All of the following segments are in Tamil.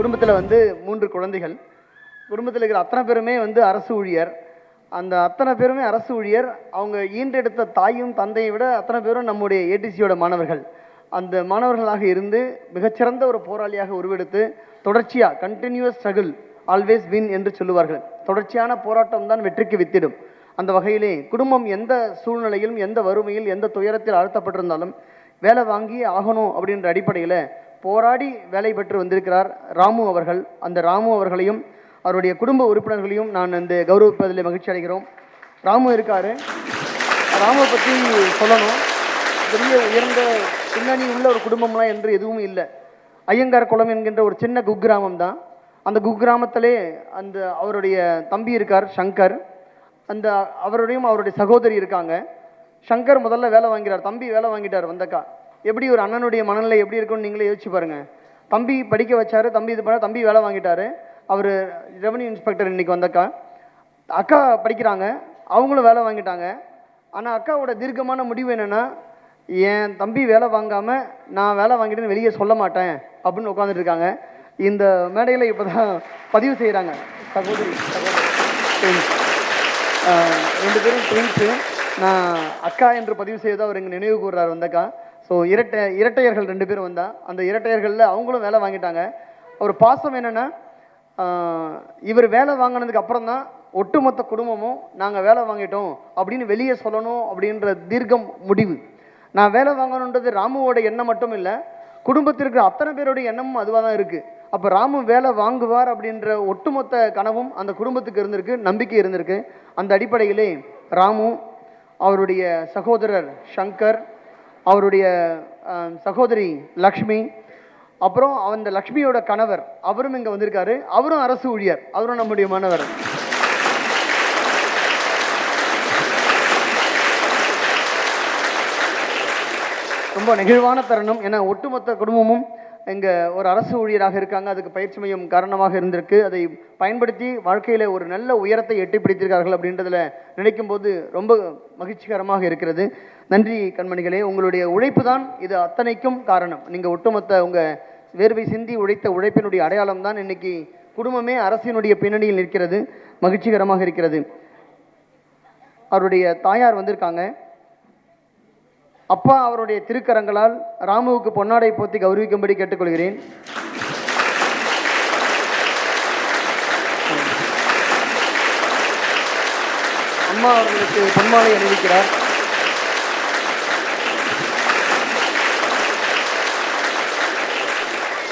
குடும்பத்தில் வந்து 3 குழந்தைகள். குடும்பத்தில் இருக்கிற அத்தனை பேருமே வந்து அரசு ஊழியர். அந்த அத்தனை பேருமே அரசு ஊழியர். அவங்க ஈன்றெடுத்த தாயும் தந்தையை விட அத்தனை பேரும் நம்முடைய ஏடிசியோட மாணவர்கள். அந்த மாணவர்களாக இருந்து மிகச்சிறந்த ஒரு போராளியாக உருவெடுத்து தொடர்ச்சியாக கண்டினியூஸ் ஸ்ட்ரகிள் ஆல்வேஸ் வின் என்று சொல்லுவார்கள். தொடர்ச்சியான போராட்டம் தான் வெற்றிக்கு வித்திடும். அந்த வகையிலே குடும்பம் எந்த சூழ்நிலையிலும், எந்த வறுமையில், எந்த துயரத்தில் அழுத்தப்பட்டிருந்தாலும் வேலை வாங்கி ஆகணும் அப்படின்ற அடிப்படையில் போராடி வேலை பெற்று வந்திருக்கிறார் ராமு அவர்கள். அந்த ராமு அவர்களையும் அவருடைய குடும்ப உறுப்பினர்களையும் நான் இந்த கௌரவிப்பதில் மகிழ்ச்சி அடைகிறோம். ராமு இருக்காரு. ராமுவை பற்றி சொல்லணும். பெரிய உயர்ந்த பின்னணி உள்ள ஒரு குடும்பம்லாம் என்று எதுவும் இல்லை. ஐயங்கார் குளம் என்கின்ற ஒரு சின்ன குக்கிராமம் தான். அந்த குக்கிராமத்திலே அந்த அவருடைய தம்பி இருக்கார் சங்கர். அந்த அவருடைய சகோதரி இருக்காங்க. சங்கர் முதல்ல வேலை வாங்கிறார், தம்பி வேலை வாங்கிட்டார். வந்தக்கா எப்படி ஒரு அண்ணனுடைய மனநிலை எப்படி இருக்குன்னு நீங்களே யோசிச்சு பாருங்க. தம்பி படிக்க வச்சாரு, தம்பி இது பண்ண, தம்பி வேலை வாங்கிட்டாரு. அவர் ரெவன்யூ இன்ஸ்பெக்டர். இன்னைக்கு வந்தக்கா அக்கா படிக்கிறாங்க, அவங்களும் வேலை வாங்கிட்டாங்க. ஆனால் அக்காவோட தீர்க்கமான முடிவு என்னென்னா, என் தம்பி வேலை வாங்காமல் நான் வேலை வாங்கிட்டேன்னு வெளியே சொல்ல மாட்டேன் அப்படின்னு உட்காந்துட்டு இருக்காங்க. இந்த மேடையில் இப்போ தான் பதிவு செய்கிறாங்க. சகோதரி ரெண்டு பேரும் ட்வின்ஸு. நான் அக்கா என்று பதிவு செய்து அவர் இங்கே நினைவு கூறுறார் வந்தக்கா. ஸோ இரட்டையர்கள் 2 பேரும் வந்தால் அந்த இரட்டையர்களில் அவங்களும் வேலை வாங்கிட்டாங்க. ஒரு பாசம் என்னென்னா, இவர் வேலை வாங்கினதுக்கு அப்புறம் தான் ஒட்டுமொத்த குடும்பமும் நாங்கள் வேலை வாங்கிட்டோம் அப்படின்னு வெளியே சொல்லணும் அப்படின்ற தீர்க்கம் முடிவு. நான் வேலை வாங்கணுன்றது ராமுவோட எண்ணம் மட்டும் இல்லை, குடும்பத்திற்கு அத்தனை பேருடைய எண்ணமும் அதுவாக தான் இருக்குது. அப்போ ராமு வேலை வாங்குவார் அப்படின்ற ஒட்டுமொத்த கனவும் அந்த குடும்பத்துக்கு இருந்திருக்கு, நம்பிக்கை இருந்திருக்கு. அந்த அடிப்படையிலே ராமு, அவருடைய சகோதரர் சங்கர், அவருடைய சகோதரி லக்ஷ்மி, அப்புறம் அந்த லக்ஷ்மியோட கணவர் அவரும் இங்கே வந்திருக்காரு. அவரும் அரசு ஊழியர், அவரும் நம்முடைய மாணவர். ரொம்ப நெகிழ்வான தருணம். ஏன்னா ஒட்டுமொத்த குடும்பமும் இங்கே ஒரு அரசு ஊழியராக இருக்காங்க. அதுக்கு பயிற்சி மையம் காரணமாக இருந்திருக்கு. அதை பயன்படுத்தி வாழ்க்கையில் ஒரு நல்ல உயரத்தை எட்டி பிடித்திருக்கார்கள் அப்படின்றதில் நினைக்கும் போது ரொம்ப மகிழ்ச்சிகரமாக இருக்கிறது. நன்றி கண்மணிகளே, உங்களுடைய உழைப்பு தான் இது அத்தனைக்கும் காரணம். நீங்கள் ஒட்டுமொத்த உங்கள் வேர்வை சிந்தி உழைத்த உழைப்பினுடைய அடையாளம் தான் இன்னைக்கு குடும்பமே அரசினுடைய பின்னணியில் நிற்கிறது. மகிழ்ச்சிகரமாக இருக்கிறது. அவருடைய தாயார் வந்திருக்காங்க. அப்பா அவருடைய திருக்கரங்களால் ராமுவுக்கு பொன்னாடை போத்தி கௌரவிக்கும்படி கேட்டுக்கொள்கிறேன். அம்மா அவர்களுக்கு பொன்மாலை அணிவிக்கிறார்.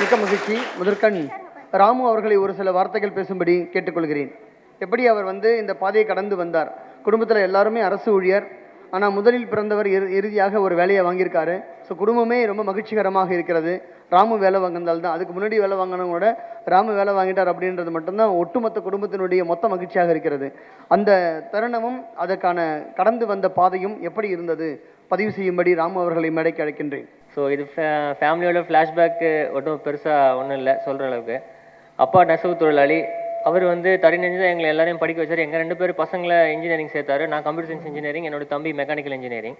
மிக்க மகிழ்ச்சி. முதற்கண் ராமு அவர்களை ஒரு சில வார்த்தைகள் பேசும்படி கேட்டுக்கொள்கிறேன். எப்படி அவர் இந்த பாதையை கடந்து வந்தார். குடும்பத்தில் எல்லாருமே அரசு ஊழியர். ஆனால் முதலில் பிறந்தவர் இறுதியாக ஒரு வேலையை வாங்கியிருக்காரு. ஸோ குடும்பமே ரொம்ப மகிழ்ச்சிகரமாக இருக்கிறது. ராமு வேலை வாங்கினால் தான், அதுக்கு முன்னாடி வேலை வாங்கினவங்களோட ராமு வேலை வாங்கிட்டார் அப்படின்றது மட்டும்தான் ஒட்டுமொத்த குடும்பத்தினுடைய மொத்த மகிழ்ச்சியாக இருக்கிறது. அந்த தருணமும் அதற்கான கடந்து வந்த பாதையும் எப்படி இருந்தது பதிவு செய்யும்படி ராமு அவர்களை மேடைக்கு அழைக்கின்றேன். ஸோ இது ஃபேமிலியோட ஃப்ளாஷ்பேக்கு ஒன்றும் பெருசாக ஒன்றும் இல்லை சொல்கிற அளவுக்கு. அப்பா நெசவு தொழிலாளி. அவர் தறி நெஞ்சு தான் எங்களை எல்லாரையும் படிக்க வச்சார். எங்கள் 2 பேர் பசங்களை இன்ஜினியரிங் சேர்த்தாரு. நான் கம்ப்யூட்டர் சயின்ஸ் இன்ஜினியரிங், என்னோட தம்பி மெக்கானிக்கல் இன்ஜினியரிங்,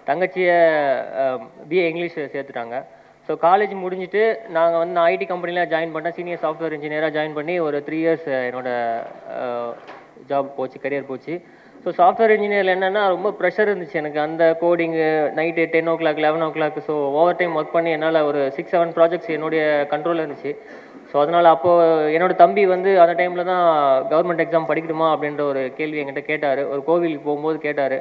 தங்கச்சியை பிஏ இங்கிலீஷ் சேர்த்துட்டாங்க. ஸோ காலேஜ் முடிஞ்சுட்டு நாங்கள் நான் ஐடி கம்பெனியில் ஜாயின் பண்ணேன். சீனியர் சாஃப்ட்வேர் இன்ஜினியராக ஜாயின் பண்ணி ஒரு 3 இயர்ஸ் என்னோட ஜாப் போச்சு, கரியர் போச்சு. ஸோ சாஃப்ட்வேர் இன்ஜினியரில் என்னென்னா ரொம்ப ப்ரெஷர் இருந்துச்சு எனக்கு. அந்த coding night 10 o'clock 11 o'clock. So over time work பண்ணி என்னால் ஒரு 6-7 ப்ராஜெக்ட்ஸ் என்னுடைய கண்ட்ரோலில் இருந்துச்சு. ஸோ அதனால் அப்போது என்னோட தம்பி அந்த டைமில் தான் கவர்மெண்ட் எக்ஸாம் படிக்கணுமா அப்படின்ற ஒரு கேள்வி என்கிட்ட கேட்டார். ஒரு கோவிலுக்கு போகும்போது கேட்டார்.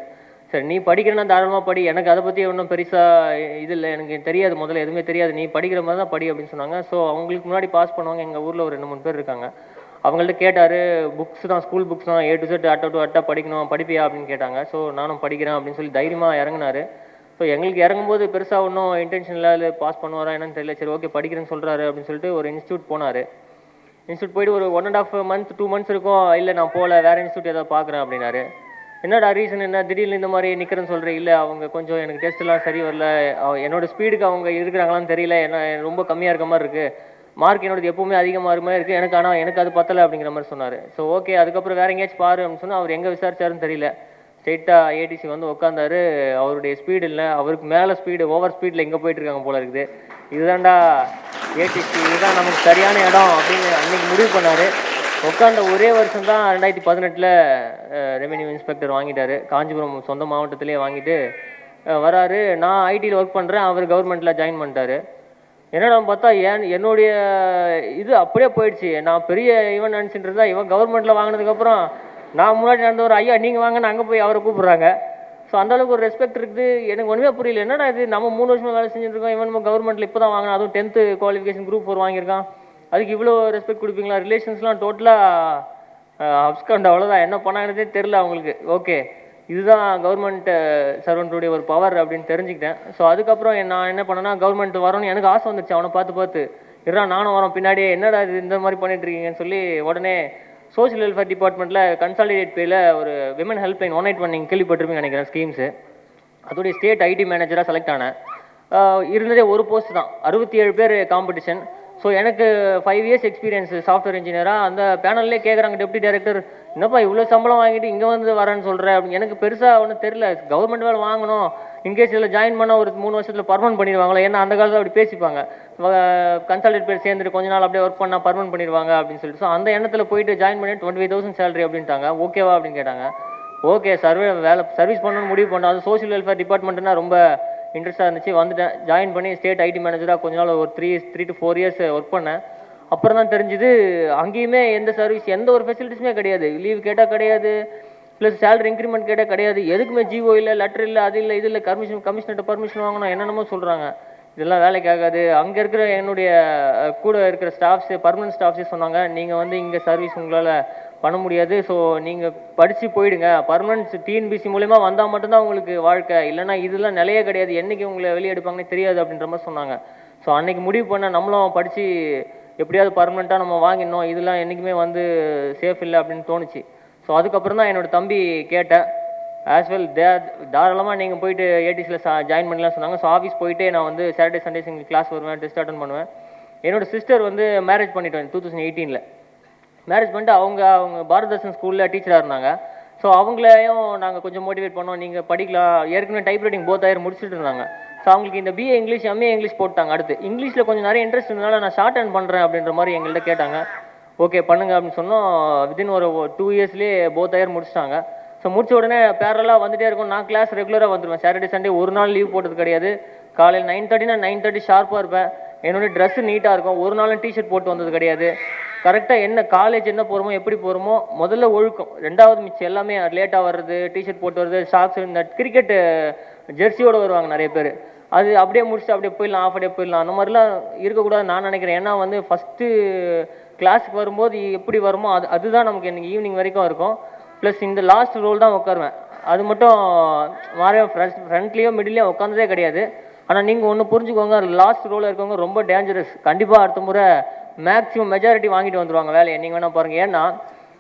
சரி நீ படிக்கிறேன்னா தாராளமாக படி, எனக்கு அதை பற்றி ஒன்றும் பெருசாக இது இல்லை, எனக்கு தெரியாது, முதல்ல எதுவுமே தெரியாது, நீ படிக்கிற மாதிரி தான் படி அப்படின்னு சொன்னாங்க. ஸோ அவங்களுக்கு முன்னாடி பாஸ் பண்ணுவாங்க எங்கள் ஊரில் ஒரு 2-3 பேர் இருக்காங்க. அவங்கள்ட்ட கேட்டார். புக்ஸ் தான், ஸ்கூல் புக்ஸ் தான், A to Z அட்டை டு அட்டை படிக்கணும், படிப்பியா அப்படின்னு கேட்டாங்க. ஸோ நானும் படிக்கிறேன் அப்படின்னு சொல்லி தைரியமாக இறங்கினார். ஸோ எங்களுக்கு இறங்கும்போது பெருசாக ஒன்றும் இன்டென்ஷன் இல்லாத பாஸ் பண்ணுவாரா என்னன்னு தெரியல. சரி ஓகே படிக்கிறேன்னு சொல்கிறாரு அப்படின்னு சொல்லிட்டு ஒரு இன்ஸ்டியூட் போனார். இன்ஸ்டியூட் போயிட்டு ஒரு 1.5 months 2 months இருக்கும். இல்லை நான் போகல, வேறு இன்ஸ்டியூட் ஏதாவது பார்க்குறேன் அப்படின்னாரு. என்னடா ரீசன் என்ன, திடீர்னு இந்த மாதிரி நிற்கிறேன்னு சொல்கிறேன். இல்லை அவங்க கொஞ்சம் எனக்கு டெஸ்ட்லாம் சரி வரல, என்னோட ஸ்பீடுக்கு அவங்க இருக்கிறாங்களான்னு தெரியல, ஏன்னா ரொம்ப கம்மியாக இருக்க மாதிரி இருக்குது, மார்க் என்னோடது எப்பவுமே அதிகமாக இருக்க மாதிரி இருக்குது எனக்கு, ஆனால் எனக்கு அது பத்தலை அப்படிங்கிற மாதிரி சொன்னார். ஸோ ஓகே அதுக்கப்புறம் வேறு எங்கேயாச்சும் பாரு அப்படின்னு சொன்னால் அவர் எங்கே விசாரிச்சாருன்னு தெரியல. ஸ்ட்ரெயிட்டாக ஏடிசி வந்து உட்காந்தாரு. அவருடைய ஸ்பீடு இல்லை, அவருக்கு மேலே ஸ்பீடு, ஓவர் ஸ்பீடில் எங்கே போயிட்டு இருக்காங்க போல இருக்குது. இதுதான்டா ஏடிசி, இதுதான் நமக்கு சரியான இடம் அப்படின்னு அன்னைக்கு முடிவு பண்ணார். உட்காந்த ஒரே வருஷம் தான் 2018 ரெவென்யூ இன்ஸ்பெக்டர் வாங்கிட்டாரு. காஞ்சிபுரம் சொந்த மாவட்டத்திலே வாங்கிட்டு வராரு. நான் ஐடியில் ஒர்க் பண்ணுறேன், அவர் கவர்மெண்ட்டில் ஜாயின் பண்ணிட்டாரு. என்னடா பார்த்தா என்னுடைய இது அப்படியே போயிடுச்சு. நான் பெரிய இவன் நினச்சிட்டு இருந்தா, இவன் கவர்மெண்ட்டில் வாங்கினதுக்கப்புறம் நான் முன்னாடி நடந்தவர், ஐயா நீங்கள் வாங்கன்னு அங்கே போய் அவரை கூப்பிட்றாங்க. ஸோ அந்தளவுக்கு ஒரு ரெஸ்பெக்ட் இருக்குது. எனக்கு ஒன்றுமே புரியல, என்னடா இது நம்ம 3 வருஷமாக வேலை செஞ்சுட்டு இருக்கோம், இவன் நம்ம கவர்மெண்ட்டில் இப்போ தான் வாங்கினா, அதுவும் 10th குவாலிஃபிகேஷன் குரூப் 4 வாங்கியிருக்கான், அதுக்கு இவ்வளோ ரெஸ்பெக்ட் கொடுப்பீங்களா? ரிலேஷன்ஸ்லாம் டோட்டலாக அப்ஸ்கண்ட், அவ்வளோதான். என்ன பண்ணாங்கன்னதே தெரில அவங்களுக்கு. ஓகே, இதுதான் கவர்மெண்ட் சர்வெண்ட்டுடைய ஒரு பவர் அப்படின்னு தெரிஞ்சுக்கிட்டேன். ஸோ அதுக்கப்புறம் நான் என்ன பண்ணேன்னா, கவர்மெண்ட் வரணும்னு எனக்கு ஆசை வந்துச்சு. அவனை பார்த்து இருடா நானும் வரோம் பின்னாடியே, என்னடா இது இந்த மாதிரி பண்ணிட்டு இருக்கீங்கன்னு சொல்லி உடனே சோஷியல் வெல்ஃபேர் டிபார்ட்மெண்ட்டில் கன்சாலிடேட் பேயில் ஒரு விமன் ஹெல்ப்லைன் 191 நீங்கள் கேள்விப்பட்டிருப்பீங்க நினைக்கிறேன் ஸ்கீம்ஸு. அதோடைய ஸ்டேட் ஐடி மேனேஜராக செலக்ட் ஆனேன். இருந்ததே ஒரு போஸ்ட் தான், 67 பேர் காம்படிஷன். ஸோ எனக்கு 5 இயர்ஸ் எக்ஸ்பீரியன்ஸ் சாஃப்ட்வேர் இன்ஜினியராக. அந்த பேனல்லே கேட்குறாங்க, டெப்டி டைரக்டர் என்னப்பா இவ்வளோ சம்பளம் வாங்கிட்டு இங்கே வந்து வரேன்னு சொல்கிறேன் அப்படின்னு. எனக்கு பெருசாக ஒன்றும் தெரில, கவர்மெண்ட் வேலை வாங்கணும், இன்கேஸ் இதில் ஜாயின் பண்ணால் ஒரு 3 வருஷத்தில் பர்மனெண்ட் பண்ணிடுவாங்களா, ஏன்னா அந்த காலத்தில் அப்படி பேசிப்பாங்க, கன்சல்டேட் பேர் சேர்ந்துட்டு கொஞ்ச நாள் அப்படியே ஒர்க் பண்ணால் பர்மனெண்ட் பண்ணிடுவாங்க அப்படின்னு சொல்லிட்டு. ஸோ அந்த எண்ணத்தில் போயிட்டு ஜாயின் பண்ணி 25,000 சேலரி அப்படின்ட்டாங்க. ஓகேவா அப்படின்னு கேட்டாங்க. ஓகே சர்வீஸ் பண்ணணும்னு முடிவு பண்ணோம். அது சோஷியல் வெல்ஃபேர் டிபார்ட்மெண்ட்னா ரொம்ப இன்ட்ரெஸ்ட்டாக இருந்துச்சு. வந்துட்டேன், ஜாயின் பண்ணி ஸ்டேட் ஐடி மேனேஜராக கொஞ்ச நாள் ஒரு 3 to 4 இயர்ஸ் ஒர்க் பண்ணேன். அப்புறம் தான் தெரிஞ்சுது, அங்கேயுமே எந்த சர்வீஸ், எந்த ஒரு ஃபெசிலிட்டிஸுமே கிடையாது. லீவ் கேட்டால் கிடையாது, ப்ளஸ் சேலரி இன்க்ரிமெண்ட் கேட்டால் கிடையாது, எதுக்குமே ஜிஓ இல்லை, லெட்டர் இல்லை, அது இல்லை, இது இல்லை, கமிஷனர்கிட்ட பர்மிஷன் வாங்கணும், என்னென்னமோ சொல்கிறாங்க. இதெல்லாம் வேலைக்கு ஆகாது. அங்கே இருக்கிற என்னுடைய கூட இருக்கிற ஸ்டாஃப்ஸு, பர்மனன்ட் ஸ்டாஃப்ஸே சொன்னாங்க, நீங்கள் வந்து இங்கே சர்வீஸ் உங்களால் பண்ண முடியாது, ஸோ நீங்கள் படித்து போயிடுங்க, பர்மனன்ட் டிஎன்பிசி மூலமா வந்தால் மட்டும்தான் உங்களுக்கு வாழ்க்கை, இல்லைனா இதெல்லாம் நிலையே கிடையாது, என்றைக்கு உங்களை வெளியே எடுப்பாங்கன்னு தெரியாது அப்படின்ற மாதிரி சொன்னாங்க. ஸோ அன்றைக்கி முடிவு பண்ண, நம்மளும் படித்து எப்படியாவது பர்மனெண்ட்டாக நம்ம வாங்கிடணும், இதெல்லாம் என்றைக்குமே வந்து சேஃப் இல்லை அப்படின்னு தோணுச்சு. ஸோ அதுக்கப்புறம் தான் என்னோடய தம்பி கேட்டேன், ஆஸ் வெல் தாராளமாக நீங்கள் போயிட்டு ஏடிசியில் ஜாயின் பண்ணலாம் சொன்னாங்க. ஸோ ஆஃபீஸ் போயிட்டு நான் வந்து சாட்டர்டே சண்டேஸ் எங்களுக்கு கிளாஸ் வருவேன், டெஸ்ட் அட்டன் பண்ணுவேன். என்னோடய சிஸ்டர் வந்து மேரேஜ் பண்ணிட்டேன் 2018. மேரேஜ் பண்ணிட்டு அவங்க பாரதர்ஷன் ஸ்கூலில் டீச்சராக இருந்தாங்க. ஸோ அவங்களையும் நாங்கள் கொஞ்சம் மோட்டிவேட் பண்ணோம், நீங்கள் படிக்கலாம், ஏற்கனவே டைப் ரைட்டிங் போத் ஆயிரம் முடிச்சுட்டு இருந்தாங்க. ஸோ அவங்களுக்கு இந்த பிஏ இங்கிலீஷ், எம்ஏ இங்கிலீஷ் போட்டாங்க. அடுத்து இங்கிலீஷில் கொஞ்சம் நிறைய இன்ட்ரெஸ்ட் இருந்தனால நான் ஷார்ட் ஹேண்ட் பண்ணுறேன் அப்படின்ற மாதிரி எங்கள்கிட்ட கேட்டாங்க. ஓகே பண்ணுங்க அப்படின்னு சொன்னோம். வித்தின் ஒரு 2 இயர்ஸ்லேயே போத் ஆயிரம் முடிச்சிட்டாங்க. ஸோ முடிச்ச உடனே பேரலாக வந்துட்டே இருக்கும். நான் கிளாஸ் ரெகுலராக வந்துடுவேன். சாட்டர்டே சண்டே ஒரு நாள் லீவ் போட்டது கிடையாது. காலையில் 9:30 9:30 ஷார்ப்பாக இருப்பேன். என்னுடைய ட்ரெஸ்ஸு நீட்டாக இருக்கும். ஒரு நாளும் டிஷர்ட் போட்டு வந்தது கிடையாது. கரெக்டாக என்ன காலேஜ் என்ன போகிறோமோ எப்படி போகிறோமோ முதல்ல ஒழுக்கம், 2வது மிச்சம் எல்லாமே லேட்டாக வர்றது, டிஷர்ட் போட்டு வர்றது, ஷாக்ஸ், இந்த கிரிக்கெட்டு ஜெர்சியோடு வருவாங்க நிறைய பேர், அது அப்படியே முடிச்சுட்டு அப்படியே போயிடலாம், ஆஃப் டே போயிடலாம், அந்த மாதிரிலாம் இருக்கக்கூடாதுன்னு நான் நினைக்கிறேன். ஏன்னா வந்து ஃபஸ்ட்டு கிளாஸுக்கு வரும்போது எப்படி வருமோ அதுதான் நமக்கு எனக்கு ஈவினிங் வரைக்கும் இருக்கும். ப்ளஸ் இந்த லாஸ்ட் ரோல் தான் உட்காருவேன். அது மட்டும் மாறவே ஃப்ரண்ட்லேயோ மிடில்லையோ உட்காந்ததே கிடையாது. ஆனால் நீங்கள் ஒன்று புரிஞ்சுக்கோங்க, லாஸ்ட் ரோலில் இருக்கவங்க ரொம்ப டேஞ்சரஸ். கண்டிப்பாக அடுத்த முறை மேக்ஸிமம் மெஜாரிட்டி வாங்கிட்டு வந்துடுவாங்க வேலையை. நீங்கள் வேணால் பாருங்கள். ஏன்னா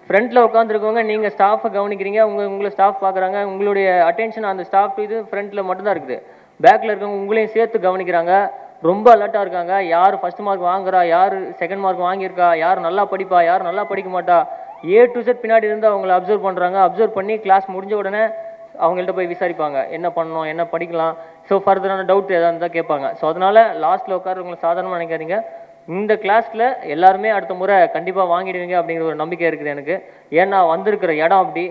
ஃப்ரண்ட்டில் உட்காந்துருக்கவங்க, நீங்கள் ஸ்டாஃபை கவனிக்கிறீங்க, உங்களை ஸ்டாஃப் பார்க்குறாங்க, உங்களுடைய அட்டென்ஷன் அந்த ஸ்டாஃப் இது ஃப்ரண்ட்டில் மட்டும்தான் இருக்குது. பேக்கில் இருக்கவங்க உங்களையும் சேர்த்து கவனிக்கிறாங்க, ரொம்ப அலர்ட்டாக இருக்காங்க. யார் ஃபஸ்ட் மார்க் வாங்குறா, யார் செகண்ட் மார்க் வாங்கியிருக்கா, யார் நல்லா படிப்பா, யார் நல்லா படிக்க மாட்டா, A to Z பின்னாடி இருந்து அவங்கள அப்சர்வ் பண்ணுறாங்க. அப்சர்வ் பண்ணி கிளாஸ் முடிஞ்ச உடனே அவங்கள்ட்ட போய் விசாரிப்பாங்க, என்ன பண்ணணும், என்ன படிக்கலாம், ஸோ ஃபர்தரான டவுட் எதாவது இருந்தால் கேட்பாங்க. ஸோ அதனால் லாஸ்ட்டில் உட்காரவங்களை சாதாரணமாக நினைக்காதீங்க. இந்த கிளாஸில் எல்லாருமே அடுத்த முறை கண்டிப்பாக வாங்கிடுவீங்க அப்படிங்கிற ஒரு நம்பிக்கை இருக்குது எனக்கு. ஏன்னா வந்திருக்கிற இடம் அப்படி,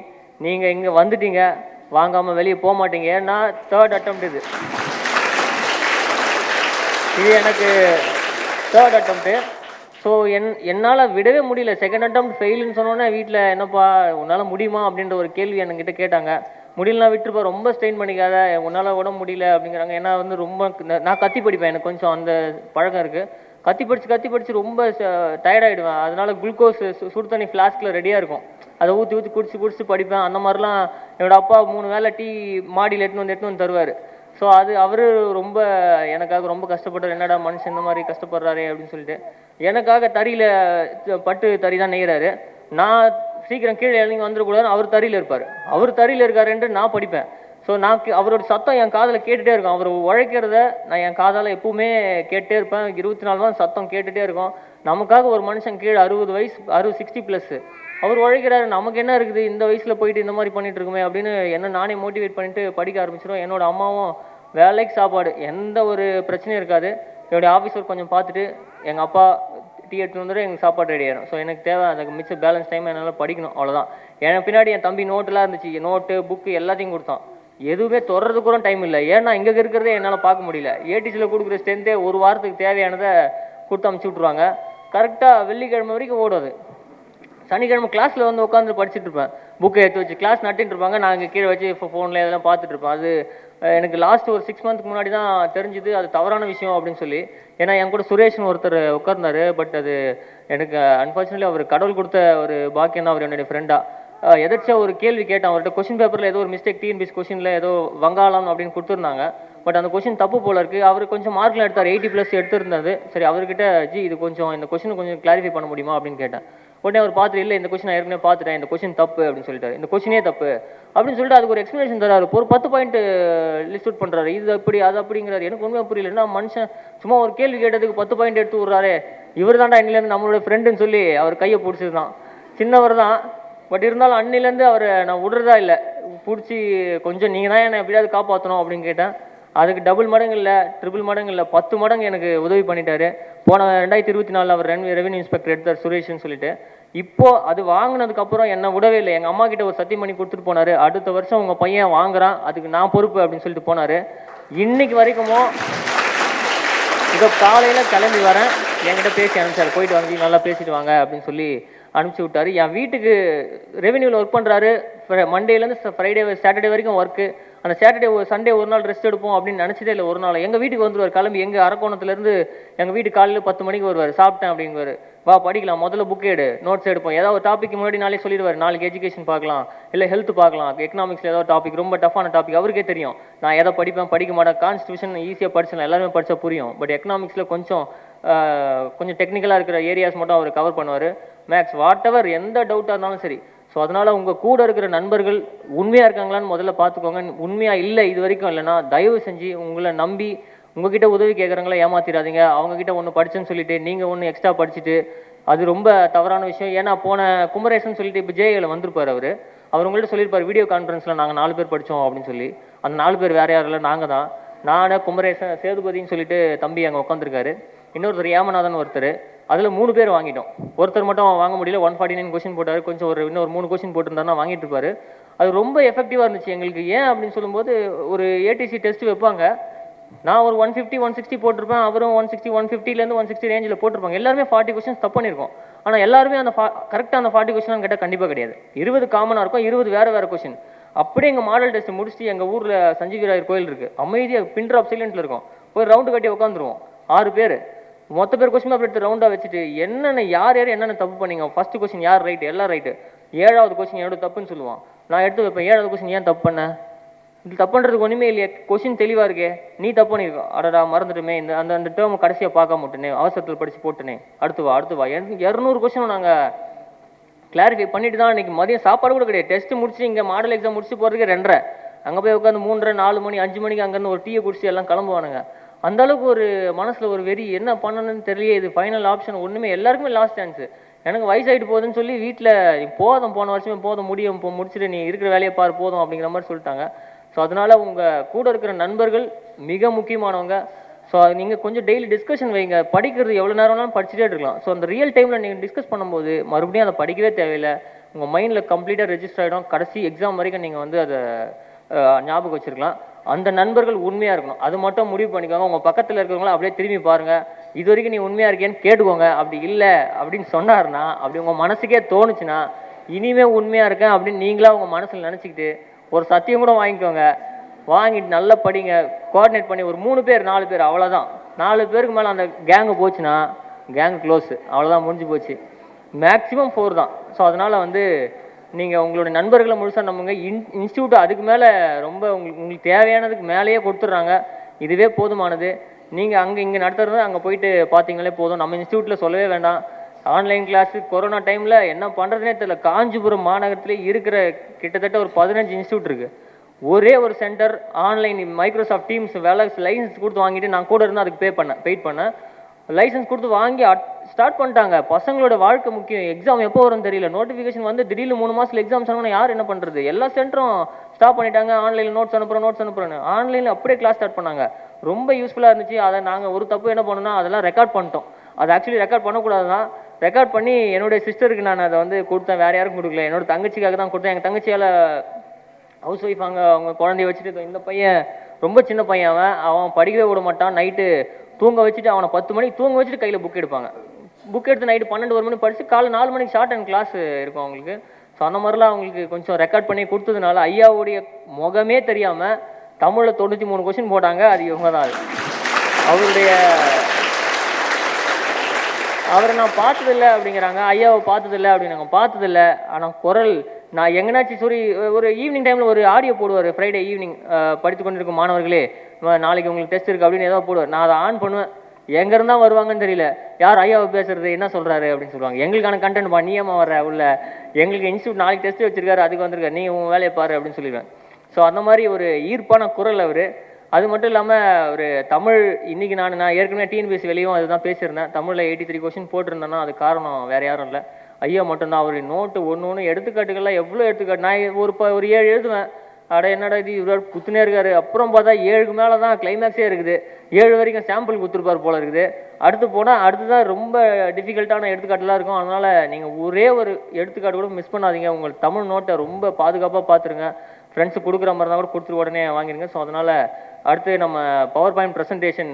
நீங்கள் இங்கே வந்துட்டீங்க, வாங்காமல் வெளியே போக மாட்டீங்க. ஏன்னா 3rd attempt இது எனக்கு 3rd attempt. ஸோ என்னால் விடவே முடியல. 2nd attempt ஃபெயிலுன்னு சொன்னோன்னே வீட்டில் என்னப்பா உன்னால் முடியுமா அப்படின்ற ஒரு கேள்வி என்கிட்ட கேட்டாங்க. முடியலனா விட்டுருப்பா, ரொம்ப ஸ்ட்ரெயின் பண்ணிக்காத, உன்னால் உடம்பு முடியல அப்படிங்கிறாங்க. ஏன்னா வந்து ரொம்ப நான் கத்தி படிப்பேன், எனக்கு கொஞ்சம் அந்த பழக்கம் இருக்குது. கத்தி படித்து ரொம்ப டயர்டாகிடுவேன். அதனால குளுக்கோஸ் சுடு தண்ணி ஃப்ளாஸ்கில் ரெடியாக இருக்கும், அதை ஊற்றி குடிச்சு படிப்பேன். அந்த மாதிரிலாம் என்னோடய அப்பா 3 வேளை டீ மாடியில் எட்டுன்னு வந்து தருவார். ஸோ அது அவர் ரொம்ப எனக்காக ரொம்ப கஷ்டப்பட்டார். என்னடா மனுஷன் இந்த மாதிரி கஷ்டப்படுறாரு அப்படின்னு சொல்லிட்டு எனக்காக தறியில் பட்டு தறி தான் நெய்கிறாரு. நான் சீக்கிரம் கீழே இறங்கி வந்துடக்கூடாதுன்னு அவர் தறியில் இருப்பார். அவர் தறியில் இருக்காருன்ட்டு நான் படிப்பேன். ஸோ ஸோ அவரோட சத்தம் என் காதில் கேட்டுகிட்டே இருக்கும். அவர் உழைக்கிறத நான் என் காதால் எப்பவுமே கேட்டே இருப்பேன். 24 தான் சத்தம் கேட்டுகிட்டே இருக்கும். நமக்காக ஒரு மனுஷன் கீழே 60 வயசு 60 அவர் உழைக்கிறாரு. நமக்கு என்ன இருக்குது, இந்த வயசில் போயிட்டு இந்த மாதிரி பண்ணிட்டு இருக்குமே அப்படின்னு என்ன நானே மோட்டிவேட் பண்ணிட்டு படிக்க ஆரம்பிச்சிடும். என்னோட அம்மாவும் வேலைக்கு சாப்பாடு எந்த ஒரு பிரச்சனையும் இருக்காது. என்னுடைய ஆஃபீஸர் கொஞ்சம் பார்த்துட்டு எங்கள் அப்பா டீ எடுத்துட்டு வந்துட்டு எங்களுக்கு சாப்பாடு ரெடி ஆகிடும். ஸோ எனக்கு தேவை அதுக்கு மிச்ச பேலன்ஸ் டைம் என்னால் படிக்கணும், அவ்வளோதான். எனக்கு பின்னாடி என் தம்பி நோட்டெலாம் இருந்துச்சு, நோட்டு புக்கு எல்லாத்தையும் கொடுத்தான். எதுவுமே தொடர்றது கூட டைம் இல்லை. ஏன்னா இங்கே இருக்கிறதே என்னால் பார்க்க முடியல. ஏடிசியில் கொடுக்குற ஸ்ட்ரென்த்தே ஒரு வாரத்துக்கு தேவையானதை கொடுத்து அமுச்சு விட்ருவாங்க. கரெக்டாக வெள்ளிக்கிழமை வரைக்கும் ஓடுது. சனிக்கிழமை கிளாஸில் வந்து உட்காந்து படிச்சுட்டு இருப்பேன். புக்கை எடுத்து வச்சு கிளாஸ் நட்டின்னு இருப்பாங்க, நான் இங்கே கீழே வச்சு ஃபோனில் இதெல்லாம் பார்த்துட்டு இருப்பேன். அது எனக்கு லாஸ்ட் ஒரு 6 மந்த்துக்கு முன்னாடி தான் தெரிஞ்சுது அது தவறான விஷயம் அப்படின்னு சொல்லி. ஏன்னா என் கூட சுரேஷ்னு ஒருத்தர் உட்கார்ந்தாரு. பட் அது எனக்கு அன்ஃபார்ச்சுனேட்லி அவர் கடவுள் கொடுத்த ஒரு பாக்கியம் தான். அவர் என்னுடைய ஃப்ரெண்டாக எதாச்சும் ஒரு கேள்வி கேட்டேன் அவர்கிட்ட. கொஸ்டின் பேப்பரில் ஏதோ ஒரு மிஸ்டேக், டிஎன்பிஎஸ் கொஸ்டினில் ஏதோ வங்காளம் அப்படின்னு கொடுத்துருந்தாங்க. பட் அந்த கொஸ்டின் தப்பு போல இருக்குது. அவர் கொஞ்சம் மார்க்கில் எடுத்தார், 80+ எடுத்திருந்தது. சரி, அவர்கிட்ட ஜி இது கொஞ்சம் இந்த கொஸ்டினை கொஞ்சம் கிளாரிஃபை பண்ண முடியுமா அப்படின்னு கேட்டேன். உடனே அவர் பார்த்துட்டு, இல்லை இந்த கொஸ்டின் நான் ஏற்கனவே பார்த்துட்டேன், இந்த கொஸ்டின் தப்பு அப்படின்னு சொல்லிட்டாரு. இந்த கொஸ்டினே தப்பு அப்படின்னு சொல்லிட்டு அதுக்கு ஒரு எக்ஸ்ப்ளனேஷன் தராரு. ஒரு 10 பாயிண்ட் லிஸ்ட் அவுட் பண்ணுறாரு. இது அப்படி அது அப்படிங்கிறாரு. எனக்கு ஒன்றுமே புரியல. மனுஷன் சும்மா ஒரு கேள்வி கேட்டதுக்கு 10 பாயிண்ட் எடுத்து விட்றாரு. இவர் தான்டா இன்னிலேருந்து நம்மளோட ஃப்ரெண்டுன்னு சொல்லி அவர் கையை பிடிச்சதுதான். சின்னவர் தான், பட் இருந்தாலும் அன்னிலேருந்து அவரை நான் விடுறதா இல்லை. பிடிச்சி கொஞ்சம் நீங்கள் தான் என்னை எப்படியாவது காப்பாற்றணும் அப்படின்னு கேட்டேன். அதுக்கு டபுள் மடங்கு இல்லை, ட்ரிபிள் மடங்கு இல்லை, 10 மடங்கு எனக்கு உதவி பண்ணிட்டாரு. போன 2024 அவர் ரெவென்யூ இன்ஸ்பெக்டர் எடுத்தார் சுரேஷ்னு சொல்லிட்டு. இப்போ அது வாங்கினதுக்கப்புறம் என்னை விடவே இல்லை. எங்கள் அம்மா கிட்ட ஒரு சத்தியம் பண்ணி கொடுத்துட்டு போனார். அடுத்த வருஷம் உங்கள் பையன் வாங்குறான், அதுக்கு நான் பொறுப்பு அப்படின்னு சொல்லிட்டு போனார். இன்னைக்கு வரைக்குமோ இதோ காலையில் கிளம்பி வரேன், என்கிட்ட பேசி அனுப்பிச்சார். போயிட்டு வாங்கி நல்லா பேசிட்டு வாங்க அப்படின்னு சொல்லி அனுப்பிச்சி விட்டாரு. என் வீட்டுக்கு ரெவென்யூவில் ஒர்க் பண்ணுறாரு. மண்டேலேருந்து ஃப்ரைடே சாட்டர்டே வரைக்கும் ஒர்க்கு. அந்த சாட்டர்டே சண்டே ஒரு நாள் ரெஸ்ட் எடுப்போம் அப்படின்னு நினச்சதே இல்லை. ஒரு நாள் எங்கள் வீட்டுக்கு வந்துடுவார். கிளம்பி எங்கள் அரக்கோணத்துலேருந்து எங்கள் வீட்டுக்கு காலையில் 10 மணிக்கு வருவார். சாப்பிட்டேன் அப்படிங்குவார். வா படிக்கலாம், முதல்ல புக் எடு, நோட்ஸ் எடுப்போம். ஏதாவது ஒரு டாபிக் முன்னாடி நாளே சொல்லிடுவார். நாளைக்கு எஜுகேஷன் பார்க்கலாம், இல்லை ஹெல்த் பார்க்கலாம், எக்கனாமிக்ஸில் ஏதாவது டாபிக் ரொம்ப டஃப்பான டாபிக் அவருக்கே தெரியும். நான் எதை படிப்பேன் படிக்க மாட்டேன். கான்ஸ்டியூஷன் ஈஸியாக படிச்சிடலாம், எல்லாருமே படித்தா புரியும். பட் எக்கனாமிக்ஸில் கொஞ்சம் டெக்னிக்கலாக இருக்கிற ஏரியாஸ் மட்டும் அவர் கவர் பண்ணுவார். மேக்ஸ் வாட் எவர் எந்த டவுட்டாக இருந்தாலும் சரி. ஸோ அதனால் உங்கள் கூட இருக்கிற நண்பர்கள் உண்மையாக இருக்காங்களான்னு முதல்ல பார்த்துக்கோங்க. உண்மையாக இல்லை இது வரைக்கும் இல்லைன்னா தயவு செஞ்சு உங்களை நம்பி உங்ககிட்ட உதவி கேட்குறவங்கள ஏமாத்திடாதீங்க. அவங்ககிட்ட ஒன்று படிச்சுன்னு சொல்லிட்டு நீங்கள் ஒன்று எக்ஸ்ட்ரா படிச்சுட்டு அது ரொம்ப தவறான விஷயம். ஏன்னா போன குமரேசன் சொல்லிட்டு இப்போ ஜேஏல வந்திருப்பார். அவர் உங்கள்கிட்ட சொல்லியிருப்பார் வீடியோ கான்ஃபரன்ஸில் நாங்கள் 4 பேர் படித்தோம் அப்படின்னு சொல்லி. அந்த 4 பேர் வேறு யாரும் இல்லை, நாங்கள் தான். நான் குமரேசன் சேதுபதினு சொல்லிட்டு தம்பி அங்கே உட்காந்துருக்காரு. இன்னொருத்தர் ஏமநாதன் ஒருத்தர். அதில் 3 பேர் வாங்கிட்டோம். ஒருத்தர் மட்டும் வாங்க முடியல. 149 கொஸ்டின் போட்டார். கொஞ்சம் இன்னொரு 3 கொஸ்டின் போட்டிருந்தாருன்னா வாங்கிட்டு இருப்பாரு. அது ரொம்ப எஃபெக்டிவாக இருந்துச்சு எங்களுக்கு. ஏன் அப்படின்னு சொல்லும்போது ஒரு ஏடிசி டெஸ்ட் வைப்பாங்க. நான் ஒரு 150 160 போட்டிருப்பேன். அவரும் 160 150லேருந்து 160 ரேஞ்சில் போட்டிருப்பாங்க. எல்லாருமே 40 கொஸ்டின்ஸ் தப்பு பண்ணியிருக்கோம். ஆனால் எல்லாருமே அந்த கரெக்டாக அந்த 40 கொஸ்டின் கேட்டால் கண்டிப்பாக கிடையாது. 20 காமனாக இருக்கும், 20 வேறு கொஸ்டின். அப்படியே எங்கள் மாடல் டெஸ்ட் முடிச்சுட்டு எங்கள் ஊரில் சஞ்சீவிராயர் கோயில் இருக்குது, அமைதியாக பின் ட்ராப் சைலண்ட்டில் இருக்கும். போய் ரவுண்டு கட்டி உட்காந்துருவோம் 6 பேர். மொத்த பேர் கொஸ்டின் பேப்பர் எடுத்து ரவுண்டாக வச்சுட்டு என்னென்ன யார் என்னென்ன தப்பு பண்ணீங்க, ஃபஸ்ட்டு கொஸ்டின் யார் ரைட்டு, எல்லாம் ரைட்டு, 7வது கொஸ்டின் என்னோட தப்புன்னு சொல்லுவான். நான் எடுத்து வைப்பேன், 7வது கொஸ்டின் ஏன் தப்பு பண்ண, இது தப்பு பண்ணுறதுக்கு ஒன்றுமே இல்லையே, கொஸ்டின் தெளிவாக இருக்கே, நீ தப்பு பண்ணியிருக்கோம், அடடா மறந்துட்டுமே, அந்த டேர்ம் கடைசியாக பார்க்க மாட்டேனே, அவசரத்தில் படித்து போட்டுனே, அடுத்து வா 200 கொஸ்டின் நாங்கள் கிளாரிஃபை பண்ணிட்டு தான் இன்றைக்கி மதியம் சாப்பாடு கூட கிடையாது. டெஸ்ட் முடிச்சு இங்கே மாடல் எக்ஸாம் முடிச்சு போகிறதுக்கு 2:30, அங்கே போய் உட்காந்து 3:30 4 மணி 5 மணிக்கு அங்கேருந்து ஒரு டீயை குடிச்சு எல்லாம் கிளம்புவானுங்க. அந்த அளவுக்கு ஒரு மனசில் ஒரு வெறி, என்ன பண்ணணும்னு தெரியல. இது ஃபைனல் ஆப்ஷன் ஒன்றுமே, எல்லாருக்குமே லாஸ்ட் சான்ஸு. எனக்கு வயசாகிட்டு போகுதுன்னு சொல்லி வீட்டில் போதும், போன வருஷமே போதும், முடிச்சுட்டு நீ இருக்கிற வேலையை பாரு போதும் அப்படிங்கிற மாதிரி சொல்லிட்டாங்க. ஸோ அதனால் உங்கள் கூட இருக்கிற நண்பர்கள் மிக முக்கியமானவங்க. ஸோ நீங்கள் கொஞ்சம் டெய்லி டிஸ்கஷன் வைங்க. படிக்கிறது எவ்வளோ நேரம்னாலும் படிச்சுட்டே இருக்கலாம். ஸோ அந்த ரியல் டைமில் நீங்கள் டிஸ்கஸ் பண்ணும்போது மறுபடியும் அதை படிக்கவே தேவையில்லை. உங்கள் மைண்டில் கம்ப்ளீட்டாக ரெஜிஸ்டர் ஆகிடும். கடைசி எக்ஸாம் வரைக்கும் நீங்கள் வந்து அதை ஞாபகம் வச்சுருக்கலாம். அந்த நண்பர்கள் உண்மையாக இருக்கணும், அது மட்டும் முடிவு பண்ணிக்கோங்க. உங்கள் பக்கத்தில் இருக்கிறவங்கள அப்படியே திரும்பி பாருங்கள், இது வரைக்கும் நீ உண்மையாக இருக்கேன்னு கேட்டுக்கோங்க. அப்படி இல்லை அப்படின்னு சொன்னார்னா, அப்படி உங்கள் மனசுக்கே தோணுச்சுன்னா இனிமேல் உண்மையாக இருக்கேன் அப்படின்னு நீங்களாக உங்கள் மனசில் நினச்சிக்கிட்டு ஒரு சத்தியம் கூட வாங்கிக்கோங்க. வாங்கிட்டு நல்லா படிங்க, கோஆர்டினேட் பண்ணி ஒரு 3 பேர் 4 பேர் அவ்வளோதான். 4 பேருக்கு மேலே அந்த கேங்கு போச்சுன்னா கேங் க்ளோஸு, அவ்வளோதான், முடிஞ்சு போச்சு. மேக்ஸிமம் 4 தான். ஸோ அதனால் வந்து நீங்கள் உங்களுடைய நண்பர்களை முழுசாக நம்புங்க. இன்ஸ்டியூட் அதுக்கு மேலே ரொம்ப உங்களுக்கு தேவையானதுக்கு மேலேயே கொடுத்துட்றாங்க. இதுவே போதுமானது. நீங்கள் இங்கே நடத்துறது அங்கே போயிட்டு பார்த்தீங்களே போதும். நம்ம இன்ஸ்டியூட்டில் சொல்லவே வேண்டாம். ஆன்லைன் கிளாஸு கொரோனா டைமில் என்ன பண்ணுறதுனே தெரியல. காஞ்சிபுரம் மாநகரத்திலே இருக்கிற கிட்டத்தட்ட ஒரு 15 இன்ஸ்டியூட் இருக்குது. ஒரே ஒரு சென்டர் ஆன்லைன் மைக்ரோசாஃப்ட் டீம்ஸ் வேலை லைசன்ஸ் கொடுத்து வாங்கிட்டு நான் கூட இருந்து அதுக்கு பெயிட் பண்ணேன். லைசன்ஸ் கொடுத்து வாங்கி ஸ்டார்ட் பண்ணிட்டாங்க. பசங்களோட வாழ்க்கை முக்கியம். எக்ஸாம் எப்போ வரும்னு தெரியல. நோட்டிஃபிகேஷன் வந்து திடீர்னு 3 மாதத்தில் எக்ஸாம் சொன்னா யார் என்ன பண்ணுறது? எல்லா சென்டரும் ஸ்டாப் பண்ணிட்டாங்க. ஆன்லைனில் நோட்ஸ் அனுப்புகிறேன்னு ஆன்லைனில் அப்படியே கிளாஸ் ஸ்டார்ட் பண்ணாங்க. ரொம்ப யூஸ்ஃபுல்லாக இருந்துச்சு. அதை நாங்கள் ஒரு தப்பு என்ன பண்ணோம்னா அதெல்லாம் ரெக்கார்ட் பண்ணிட்டோம். அது ஆக்சுவலி ரெக்கார்ட் பண்ணக்கூடாது தான். ரெக்கார்ட் பண்ணி என்னுடைய சிஸ்டருக்கு நான் அதை வந்து கொடுத்தேன். வேறு யாருக்கும் கொடுக்கல. என்னோட தங்கச்சிக்காக தான் கொடுத்தேன். எங்கள் தங்கச்சியால் ஹவுஸ் ஒய்ஃப் அவங்க குழந்தைய வச்சுட்டு இந்த பையன் ரொம்ப சின்ன பையன், அவன் படிக்கவே விட மாட்டான். நைட்டு தூங்க வச்சுட்டு அவனை 10 மணிக்கு தூங்க வச்சுட்டு கையில் புக் எடுப்பாங்க. புக் எடுத்து நைட்டு 12 மணி படித்து காலை 4 மணிக்கு ஷார்ட் அண்ட் கிளாஸ் இருக்கும் அவங்களுக்கு. ஸோ அந்த மாதிரிலாம் அவங்களுக்கு கொஞ்சம் ரெக்கார்ட் பண்ணி கொடுத்ததுனால ஐயாவுடைய முகமே தெரியாமல் தமிழில் 93 கொஸ்டின் போட்டாங்க. அது இவங்க தான். அவரை நான் பார்த்ததில்லை அப்படிங்கிறாங்க. ஐயாவை பார்த்ததில்லை அப்படின்னாங்க. பார்த்ததில்லை, ஆனால் குரல் நான் எங்கனாச்சும் ஒரு ஈவினிங் டைமில் ஒரு ஆடியோ போடுவார். ஃப்ரைடே ஈவினிங் படித்து கொண்டிருக்கும் மாணவர்களே நாளைக்கு உங்களுக்கு டெஸ்ட் இருக்குது அப்படின்னு ஏதோ போடுவார். நான் அதை ஆன் பண்ணுவேன். எங்கேருந்தா வருவாங்கன்னு தெரியல. யார் ஐயாவை பேசுறது, என்ன சொல்கிறாரு அப்படின்னு சொல்லுவாங்க. எங்களுக்கான கண்டென்ட் பா, நீயமா வர்ற உள்ள, எங்களுக்கு இன்ஸ்டியூட் நாளைக்கு டெஸ்ட் வச்சிருக்காரு, அதுக்கு வந்திருக்காரு, நீ உன் வேலையை பாரு அப்படின்னு சொல்லிடுவேன். ஸோ அந்த மாதிரி ஒரு ஈர்ப்பான குரல் அவர். அது மட்டும் இல்லாமல் ஒரு தமிழ் இன்னைக்கு நான் ஏற்கனவே டிஎன்பிஎஸ்சி வெளியும் அதுதான் பேசியிருந்தேன். தமிழில் 83 கொஸ்டின் போட்டிருந்தேன்னா அது காரணம் வேறு யாரும் இல்லை, ஐயா மட்டும்தான். அவர் நோட்டு ஒன்று எடுத்துக்காட்டுகள்லாம் எவ்வளோ எடுத்துக்காட்டு. நான் ஒரு 7 எழுதுவேன். அட என்னடா இது இவர் குத்துனே இருக்காரு. அப்புறம் பார்த்தா 7க்கு மேலே தான் கிளைமேக்ஸே இருக்குது. 7 வரைக்கும் சாம்பிள் கொடுத்துருப்பார் போல இருக்குது. அடுத்துதான் ரொம்ப டிஃபிகல்ட்டான எடுத்துக்காட்டுலாம் இருக்கும். அதனால் நீங்கள் ஒரே ஒரு எடுத்துக்காட்டு கூட மிஸ் பண்ணாதீங்க. உங்கள் தமிழ் நோட்டை ரொம்ப பாதுகாப்பாக பார்த்துருங்க. ஃப்ரெண்ட்ஸு கொடுக்குற மாதிரி தான் கூட கொடுத்துட்டு உடனே வாங்கிடுங்க. ஸோ அதனால் அடுத்து நம்ம பவர் பாயிண்ட் ப்ரெசன்டேஷன்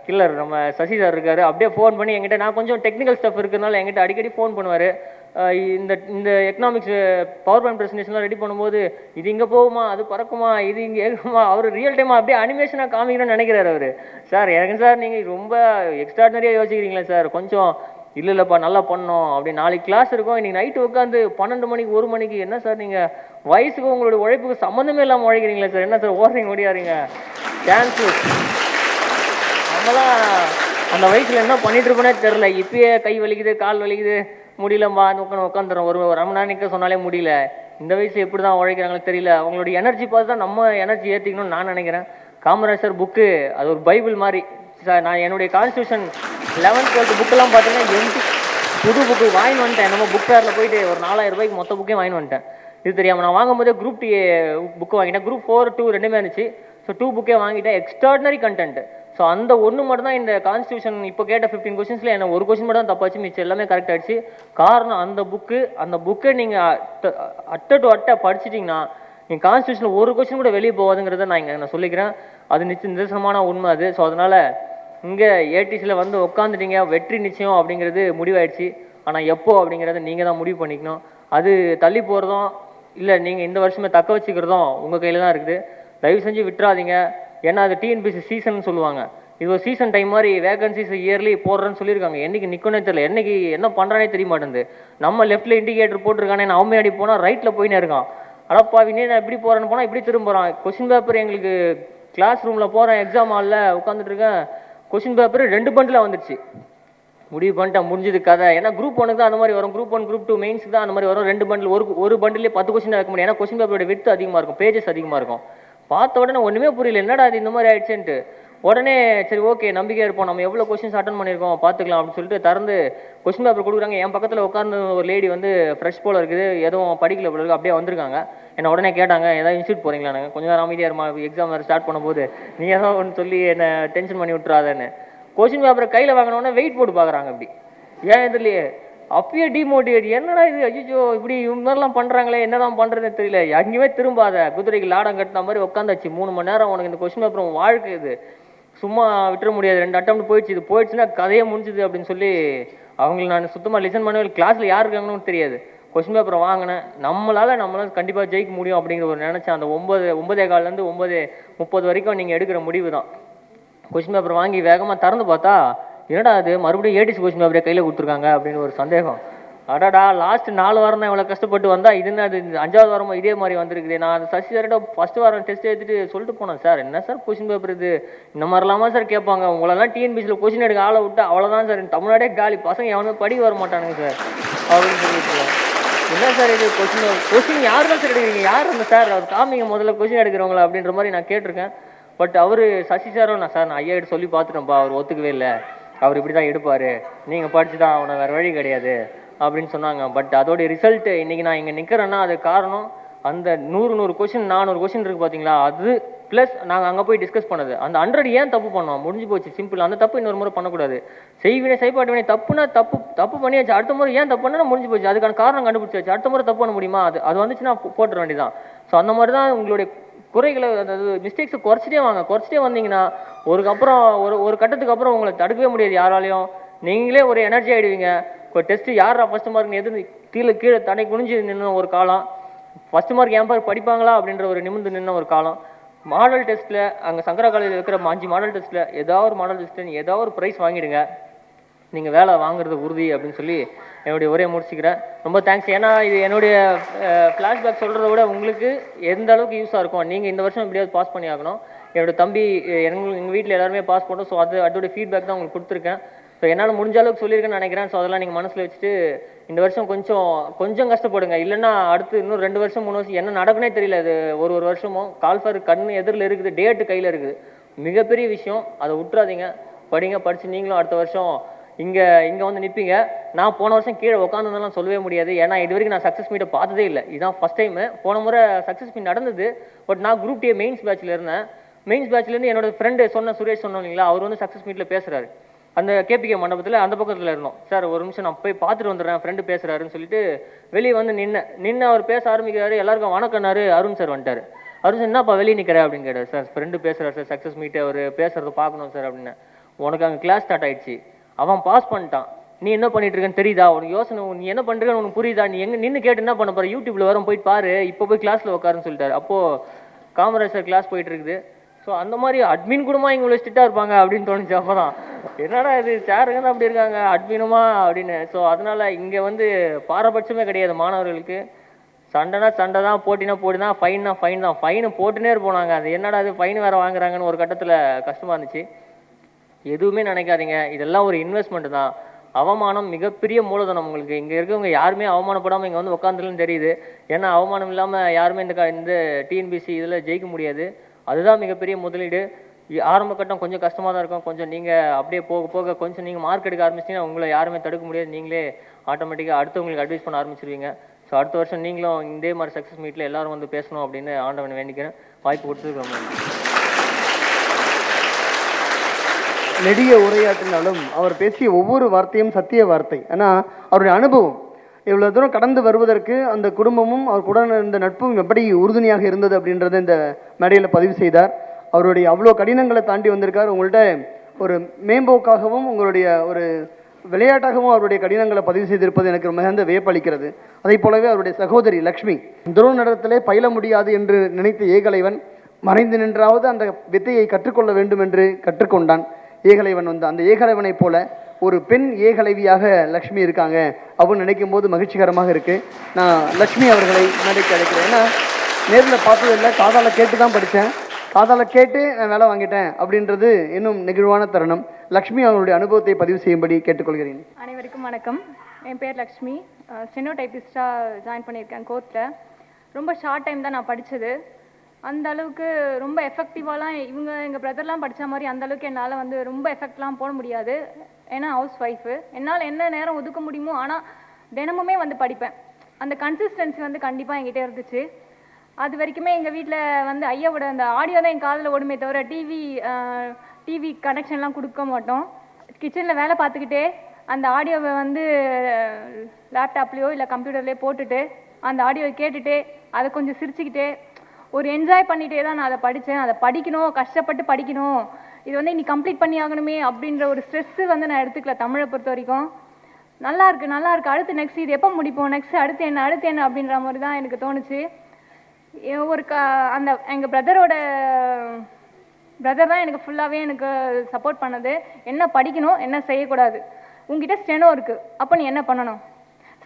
கில்லர் நம்ம சசி சார் இருக்கார். அப்படியே ஃபோன் பண்ணி என்கிட்ட, நான் கொஞ்சம் டெக்னிக்கல் ஸ்டஃப் இருக்கிறதுனால என்கிட்ட அடிக்கடி ஃபோன் பண்ணுவார். இந்த எக்கனாமிக்ஸ் பவர் பாயிண்ட் ப்ரெசன்டேஷன்லாம் ரெடி பண்ணும்போது இது இங்கே போகுமா, அது பறக்குமா, இது இங்கே ஏகுமா, அவர் ரியல் டைமாக அப்படியே அனிமேஷனாக காமிக்கணும்னு நினைக்கிறார் அவர். சார் எனக்கு சார் நீங்கள் ரொம்ப எக்ஸ்ட்ராடனரியாக யோசிக்கிறீங்களா சார், கொஞ்சம் இல்லைப்பா நல்லா பண்ணோம் அப்படி. நாளைக்கு கிளாஸ் இருக்கும், இன்றைக்கி நைட்டு உட்காந்து 12 மணிக்கு 1 மணிக்கு என்ன சார் நீங்கள் வயசுக்கு உங்களோட உழைப்புக்கு சம்மந்தமே இல்லாமல் உழைக்கிறீங்களா சார், என்ன சார் ஓடுறீங்க ஓடியாருங்க சான்ஸு. நம்மளாம் அந்த வயசில் என்ன பண்ணிட்டு இருப்போனே தெரில. இப்பயே கை வலிக்குது, கால் வலிக்குது, முடியலம்பா உட்காந்துறோம். ஒரு 1 மணி நேரம் நிற்க சொன்னாலே முடியல. இந்த வயசு எப்படி தான் உழைக்கிறாங்களோ தெரியல. அவங்களுடைய எனர்ஜி பார்த்து தான் நம்ம எனர்ஜி ஏற்றிக்கணும்னு நான் நினைக்கிறேன். காமராஜர் புக்கு அது ஒரு பைபிள் மாதிரி சார். நான் என்னுடைய கான்ஸ்டியூஷன் 11th 12th புக்கெல்லாம் பார்த்தீங்கன்னா எம்டி புது புக்கு வாங்கி வந்துட்டேன். நம்ம புக் ஃபேரில் போயிட்டு ஒரு 4000 ரூபாய்க்கு மொத்த புக்கே வாங்கி வந்துட்டேன். இது தெரியாமல் நான் வாங்கும்போதே குரூப் டி புக்கு வாங்கிட்டேன். குரூப் 4, 2 ரெண்டுமே இருந்துச்சு. ஸோ 2 புக்கே வாங்கிட்டேன். Extraordinary content. ஸோ அந்த ஒன்று மட்டும் தான் இந்த கான்ஸ்டியூஷன் இப்போ கேட்ட 15 கொஸ்டின்ஸில் என்ன ஒரு கொஸ்டின் மட்டும் தான் தப்பாச்சு, மிச்சம் எல்லாமே கரெக்ட் ஆகிடுச்சு. காரணம் அந்த புக்கை நீங்கள் அட்டை டு அட்டை படிச்சிட்டிங்கன்னா நீங்கள் கான்ஸ்டியூஷனில் ஒரு கொஸ்டின் கூட வெளியே போகாதுங்கிறத நான் சொல்லிக்கிறேன். அது நிதர்சனமான உண்மை அது. ஸோ அதனால் இங்கே ஏடிசியில் வந்து உட்காந்துட்டீங்க, வெற்றி நிச்சயம் அப்படிங்கிறது முடிவாயிடுச்சு. ஆனால் எப்போ அப்படிங்கிறத நீங்கள் தான் முடிவு பண்ணிக்கணும். அது தள்ளி போகிறதும் இல்லை நீங்கள் இந்த வருஷமே தக்க வச்சுக்கிறதும் உங்கள் கையில் தான் இருக்குது. தயவு செஞ்சு விட்டுறாதீங்க. ஏன்னா அது டிஎன்பிஎஸ்சி சீசன் சொல்லுவாங்க. இது ஒரு சீசன் டைம் மாதிரி. வேகன்சிஸ் இயர்லி போடுறேன்னு சொல்லியிருக்காங்க. என்றைக்கு நிற்கணும்னே தெரியல, என்றைக்கு என்ன பண்ணுறானே தெரிய மாட்டேங்குது. நம்ம லெஃப்ட்டில் இண்டிகேட்டர் போட்டிருக்கானே, நான் அவமையாடி போனால் ரைட்டில் போயின்னு இருக்கான். அடப்பாவினே நான் இப்படி போகிறேன்னு போனால் இப்படி திரும்புகிறான். கொஸ்டின் பேப்பர் எங்களுக்கு கிளாஸ் ரூமில் போகிறேன், எக்ஸாம் ஹாலில் உட்காந்துட்டு இருக்கேன். கொஸ்டின் பேப்பர் 2 பண்டில் வந்துடுச்சு. முடிவு பண்ணிட்டேன், முடிஞ்சது கதை. ஏன்னா குரூப் 1 தான் அந்த மாதிரி வரும், குரூப் 1 குரூப் 2 மெயின்ஸுக்கு தான் அந்த மாதிரி வரும். 2 பண்டில் ஒரு பண்டிலே 10 கொஸ்டின் வைக்க முடியும். ஏன்னா கொஸ்டின் பேப்பரோட விட்த் அதிகமாக இருக்கும், பேஜஸ் அதிகமாக இருக்கும். பார்த்த உடனே ஒன்றுமே புரியல, என்னடா அது இந்த மாதிரி ஆயிடுச்சுன்ட்டு. உடனே சரி ஓகே நம்பிக்கையாக இருப்போம், நம்ம எவ்வளோ கொஸ்டின்ஸ் அட்டன் பண்ணியிருக்கோம் பார்த்துக்கலாம் அப்படின்னு சொல்லிட்டு திறந்து கொஸ்டின் பேப்பர் கொடுக்குறாங்க. என் பக்கத்தில் உட்காந்து ஒரு லேடி வந்து ஃப்ரெஷ் போல் இருக்குது, எதுவும் படிக்கல போல இருக்குது, அப்படியே வந்திருக்காங்க. என்னை உடனே கேட்டாங்க ஏதாவது இன்ஸ்டியூட் போகிறீங்களா. நாங்கள் கொஞ்சம் நேரம் அமைதியாக இருமா, எக்ஸாம் வேறு ஸ்டார்ட் பண்ணும்போது நீ ஏதோ ஒன்று சொல்லி என்னை டென்ஷன் பண்ணி விட்டுறாதேன்னு. கொஸ்டின் பேப்பரை கையில் வாங்கினோடனே வெயிட் போட்டு பார்க்குறாங்க. அப்படி ஏன் இதுலையே அப்பயே டிமோட்டிவேட். என்னடா இது, ஐயோ இப்படி இவங்க மாதிரிலாம் பண்ணுறாங்களே, என்ன தான் பண்ணுறதுன்னு தெரியல. எங்கேயுமே திரும்பாத, குதிரைக்கு லாடம் கட்டின மாதிரி உட்காந்தாச்சு 3 மணி நேரம். உனக்கு இந்த கொஸ்டின் பேப்பர் வாழ்க்கை இது, சும்மா விட்டுற முடியாது. 2 அட்டம் போயிடுச்சு, இது போயிடுச்சுன்னா கதையே முடிஞ்சுது அப்படின்னு சொல்லி அவங்களுக்கு நான் சுத்தமாக லிசன் பண்ணவே. கிளாஸில் யார் இருக்காங்கன்னு தெரியாது. கொஸ்டின் பேப்பரை வாங்கினேன். நம்மளால் கண்டிப்பாக ஜெயிக்க முடியும் அப்படிங்கிற ஒரு நினச்சேன். அந்த 9:15 9:30 வரைக்கும் நீங்கள் எடுக்கிற முடிவு தான். கொஸ்டின் பேப்பர் வாங்கி வேகமாக திறந்து பார்த்தா என்னடா அது மறுபடியும் ஏடிசி கொஸ்டின் பேப்பரை கையில் கொடுத்துருக்காங்க அப்படின்னு ஒரு சந்தேகம். அடாடா லாஸ்ட் 4 வாரம் தான் இவ்வளோ கஷ்டப்பட்டு வந்தால் இதுன்னு அது 5வது வாரமும் இதே மாதிரி வந்திருக்குது. நான் அந்த சசி சார்கிட்ட ஃபஸ்ட்டு வாரம் டெஸ்ட் எடுத்துட்டு சொல்லிட்டு போனேன், சார் என்ன சார் கொஸ்டின் பேப்பர் இது, இந்த மாதிரிலாமா சார் கேட்பாங்க, உங்களெல்லாம் டிஎன்பிஎஸ்சியில் கொஸ்டின் எடுக்க ஆளை விட்டு அவ்வளோதான் சார், தமிழ்நாடே காலி, பசங்க எவனுமே படிக்க வர மாட்டானுங்க சார் அப்படின்னு சொல்லிட்டு. என்ன சார் இது கொஸ்டின் யார் தான் சார் எடுக்கிறீங்க, யார் அந்த சார் அவர் காமிங்க முதல்ல கொஸ்டின் எடுக்கிறவங்களா அப்படின்ற மாதிரி நான் கேட்டிருக்கேன். பட் அவர் சசி சாரும் நான் ஐயா கிட்ட சொல்லி பார்த்துட்டேன்ப்பா, அவர் ஒத்துக்கவே இல்லை, அவர் இப்படி தான் எடுப்பார், நீங்கள் படிச்சு தான் அவனை வேறு வழி கிடையாது அப்படின்னு சொன்னாங்க. பட் அதோடைய ரிசல்ட்டு இன்றைக்கி நான் இங்கே நிற்கிறேன்னா அது காரணம் அந்த 100 கொஸ்டின் 400 கொஸ்டின் இருக்குது பார்த்தீங்களா, அது ப்ளஸ் நாங்கள் அங்கே போய் டிஸ்கஸ் பண்ணது. அந்த 100 ஏன் தப்பு பண்ணோம், முடிஞ்சு போச்சு, சிம்பிள். அந்த தப்பு இன்னொரு முறை பண்ணக்கூடாது. செய்வினை செய்பாட்டு தப்புனா தப்பு பண்ணியாச்சு, அடுத்த முறை ஏன் தப்பு பண்ணா முடிஞ்சு போச்சு, அதுக்கான காரணம் கண்டுபிடிச்சாச்சு, அடுத்த முறை தப்பு பண்ண முடியுமா, அது வந்துச்சுன்னா போட்டுற வேண்டியதான். ஸோ அந்த மாதிரி தான் உங்களுடைய குறைகளை, அதாவது மிஸ்டேக்ஸை குறைச்சிட்டே வந்தீங்கன்னா அப்புறம் ஒரு கட்டத்துக்கு அப்புறம் உங்களை தடுக்கவே முடியாது யாராலையும். நீங்களே ஒரு எனர்ஜி ஆகிடுவீங்க. இப்போ டெஸ்ட்டு யாரா ஃபஸ்ட்டு மார்க் எது கீழே தடை குனிஞ்சு நின்று ஒரு காலம், ஃபஸ்ட்டு மார்க் என் பார் படிப்பாங்களா அப்படின்ற ஒரு நிமிர்ந்து நின்ன ஒரு காலம். மாடல் டெஸ்ட்டில் அங்கே சங்கரா காலேஜில் இருக்கிற 5 மாடல் டெஸ்ட்டில் ஏதாவது ஒரு மாடல் டெஸ்ட்டில் ஏதாவது ஒரு ப்ரைஸ் வாங்கிடுங்க, நீங்கள் வேலை வாங்குறது உறுதி அப்படின்னு சொல்லி என்னுடைய உரையை முடிச்சுக்கிறேன். ரொம்ப தேங்க்ஸ். ஏன்னா இது என்னுடைய ஃப்ளாஷ்பேக் சொல்கிறத விட உங்களுக்கு எந்த அளவுக்கு யூஸாக இருக்கும். நீங்கள் இந்த வருஷம் எப்படியாவது பாஸ் பண்ணி ஆகணும். என்னோட தம்பி எங்கள் வீட்டில் எல்லாருமே பாஸ் பண்ணோம். ஸோ அதோடைய ஃபீட்பேக் தான் உங்களுக்கு கொடுத்துருக்கேன். ஸோ என்னால் முடிஞ்ச அளவுக்கு சொல்லியிருக்கேன்னு நினைக்கிறேன். ஸோ அதெல்லாம் நீங்கள் மனசில் வச்சுட்டு இந்த வருஷம் கொஞ்சம் கஷ்டப்படுங்க. இல்லைன்னா அடுத்து இன்னும் 2 வருஷம் 3 வருஷம் என்ன நடக்குனே தெரியல. இது ஒரு வருஷமும் கால்ஃபர் கண்ணு எதிரில் இருக்குது, டேட்டு கையில் இருக்குது, மிகப்பெரிய விஷயம். அதை விட்டுறாதீங்க, படித்து நீங்களும் அடுத்த வருஷம் இங்கே வந்து நிற்பீங்க. நான் போன வருஷம் கீழே உட்காந்துருந்தாலும் சொல்லவே முடியாது. ஏன்னா இது வரைக்கும் நான் சக்ஸஸ் மீட்டை பார்த்ததே இல்லை. இதுதான் ஃபஸ்ட் டைமு. போன முறை சக்ஸஸ் மீட் நடந்தது. பட் நான் குரூப் டி மெயின்ஸ் பேட்சில் இருந்தேன். மெயின்ஸ் பேட்ச்லேருந்து என்னோட ஃப்ரெண்டு சுரேஷ் சொன்னோம் இல்லைங்களா, அவர் வந்து சக்ஸஸ் மீட்டில் பேசுகிறாரு. அந்த கேபிகே மண்டபத்தில் அந்த பக்கத்தில் இருந்தோம். சார் ஒரு நிமிஷம் நான் போய் பார்த்துட்டு வந்துடுறேன், ஃப்ரெண்டு பேசுகிறாருன்னு சொல்லிட்டு வெளியே வந்து நின்று அவர் பேச ஆரம்பிக்கிறாரு. எல்லாருக்கும் வணக்கம்னாரு. அருண் சார் வந்துட்டார். அருண் சார் என்னப்பா வெளியே நிற்கிற அப்படின்னு கேட்டார். சார் ஃப்ரெண்டு பேசுகிறார் சார், சக்ஸஸ் மீட்டு அவர் பேசுகிறத பார்க்கணும் சார் அப்படின்னு. உனக்கு அங்கே கிளாஸ் ஸ்டார்ட் ஆயிடுச்சு, அவன் பாஸ் பண்ணிட்டான், நீ என்ன பண்ணிட்டு இருக்கேன்னு தெரியுதா, உனக்கு யோசனை, நீ என்ன பண்ணுறேன்னு உனக்கு புரியுதா, நீ எங்கே நின்று கேட்டு என்ன பண்ண போகிற, யூடியூப்ல வரும் போயிட்டு பாரு, இப்போ போய் கிளாஸில் உட்காருன்னு சொல்லிட்டாரு. அப்போது காமராஜ் சார் கிளாஸ் போயிட்டு இருக்குது. ஸோ அந்த மாதிரி அட்மின் கூடமா இங்கே இவ்வளோ ஸ்ட்ரிக்டாக இருப்பாங்க அப்படின்னு தோணுச்சு. அப்போ தான் என்னடா இது சாருங்க தான் அப்படி இருக்காங்க அட்மினுமா அப்படின்னு. ஸோ அதனால் இங்கே வந்து பாரபட்சமே கிடையாது மாணவர்களுக்கு. சண்டைனா சண்டை தான், போட்டினா போட்டி தான், ஃபைன்னா ஃபைன் தான். ஃபைனு போட்டுனே இருப்போம். அது என்னடா அது ஃபைன் வேறு வாங்குறாங்கன்னு ஒரு கட்டத்தில் கஷ்டமாக இருந்துச்சு. எதுவுமே நினைக்காதீங்க, இதெல்லாம் ஒரு இன்வெஸ்ட்மெண்ட் தான். அவமானம் மிகப்பெரிய மூலதனம் உங்களுக்கு. இங்கே இருக்கவங்க யாருமே அவமானப்படாமல் இங்கே வந்து உட்காந்துலன்னு தெரியுது. ஏன்னா அவமானம் இல்லாமல் யாருமே இந்த டிஎன்பிசி இதில் ஜெயிக்க முடியாது. அதுதான் மிகப்பெரிய முதலீடு. ஆரம்ப கட்டம் கொஞ்சம் கஷ்டமாக தான் இருக்கும். கொஞ்சம் நீங்கள் அப்படியே போக போக கொஞ்சம் நீங்கள் மார்க் எடுக்க ஆரம்பிச்சிங்கன்னா உங்களை யாருமே தடுக்க முடியாது. நீங்களே ஆட்டோமேட்டிக்காக அடுத்தவங்களுக்கு அட்வைஸ் பண்ண ஆரம்பிச்சிருவீங்க. ஸோ அடுத்த வருஷம் நீங்களும் இதே மாதிரி சக்ஸஸ் மீட்டில் எல்லாரும் வந்து பேசணும் அப்படின்னு ஆண்டவன் வேண்டிக்கிறேன். வாய்ப்பு கொடுத்ததுக்கு ரொம்ப நன்றி. நெடிய உரையாற்றினாலும் அவர் பேசிய ஒவ்வொரு வார்த்தையும் சத்திய வார்த்தை. ஆனால் அவருடைய அனுபவம் இவ்வளோ தூரம் கடந்து வருவதற்கு அந்த குடும்பமும் அவர் கூட இருந்த நட்பும் எப்படி உறுதுணையாக இருந்தது அப்படின்றத இந்த மேடையில் பதிவு செய்தார். அவருடைய அவ்வளோ கடினங்களை தாண்டி வந்திருக்கார். உங்கள்கிட்ட ஒரு மேம்போக்காகவும் உங்களுடைய ஒரு விளையாட்டாகவும் அவருடைய கடினங்களை பதிவு செய்திருப்பது எனக்கு மிகுந்த வியப்பளிக்கிறது. அதே போலவே அவருடைய சகோதரி லக்ஷ்மி, துருவ நடத்திலே பயில முடியாது என்று நினைத்த ஏகலைவன் மறைந்து நின்றாவது அந்த வித்தையை கற்றுக்கொள்ள வேண்டும் என்று கற்றுக்கொண்டான். ஏகலைவன் வந்து அந்த ஏகலைவனை போல ஒரு பெண் ஏகலைவியாக லக்ஷ்மி இருக்காங்க அப்படின்னு நினைக்கும் போது மகிழ்ச்சிகரமாக இருக்குது. நான் லக்ஷ்மி அவர்களை மேடைக்கு அழைக்கிறேன். ஏன்னா நேரில் பார்த்ததில்லை, காதால் கேட்டு தான் படித்தேன். காதால் கேட்டு நான் வேலை வாங்கிட்டேன் அப்படின்றது இன்னும் நெகிழ்வான தருணம். லக்ஷ்மி அவருடைய அனுபவத்தை பதிவு செய்யும்படி கேட்டுக்கொள்கிறேன். அனைவருக்கும் வணக்கம். என் பேர் லக்ஷ்மி. ஸ்டெனோ டைப்பிஸ்டாக ஜாயின் பண்ணியிருக்கேன் கோர்ட்டில். ரொம்ப ஷார்ட் டைம் தான் நான் படித்தது. அந்த அளவுக்கு ரொம்ப எஃபெக்டிவாலாம் எங்கள் பிரதர்லாம் படித்த மாதிரி அந்த அளவுக்கு என்னால் வந்து ரொம்ப எஃபெக்ட்லாம் போட முடியாது. ஏன்னா ஹவுஸ் ஒய்ஃபு. என்னால் என்ன நேரம் ஒதுக்க முடியுமோ, ஆனால் தினமுமே வந்து படிப்பேன். அந்த கன்சிஸ்டன்சி வந்து கண்டிப்பாக என்கிட்ட இருந்துச்சு. அது வரைக்குமே எங்கள் வீட்டில் வந்து ஐயாவோட அந்த ஆடியோ தான் என் காதில் ஓடுமே தவிர டிவி கனெக்ஷன்லாம் கொடுக்க மாட்டோம். கிச்சனில் வேலை பார்த்துக்கிட்டே அந்த ஆடியோவை வந்து லேப்டாப்லேயோ இல்லை கம்ப்யூட்டர்லேயோ போட்டுட்டு அந்த ஆடியோவை கேட்டுகிட்டே அதை கொஞ்சம் சிரிச்சுக்கிட்டே ஒரு என்ஜாய் பண்ணிகிட்டே தான் நான் அதை படித்தேன். அதை படிக்கணும், கஷ்டப்பட்டு படிக்கணும், இது வந்து இன்னைக்கு கம்ப்ளீட் பண்ணி ஆகணுமே அப்படின்ற ஒரு ஸ்ட்ரெஸ்ஸு வந்து நான் எடுத்துக்கல. தமிழை பொறுத்த வரைக்கும் நல்லா இருக்கு, அடுத்து நெக்ஸ்ட் இது எப்போ முடிப்போம், நெக்ஸ்ட் அடுத்து என்ன அப்படின்ற மாதிரி தான் எனக்கு தோணுச்சு. அந்த எங்கள் பிரதர் தான் எனக்கு ஃபுல்லாகவே எனக்கு சப்போர்ட் பண்ணது. என்ன படிக்கணும், என்ன செய்யக்கூடாது, உங்ககிட்ட ஸ்டெனோ இருக்குது, அப்போ நீ என்ன பண்ணணும்.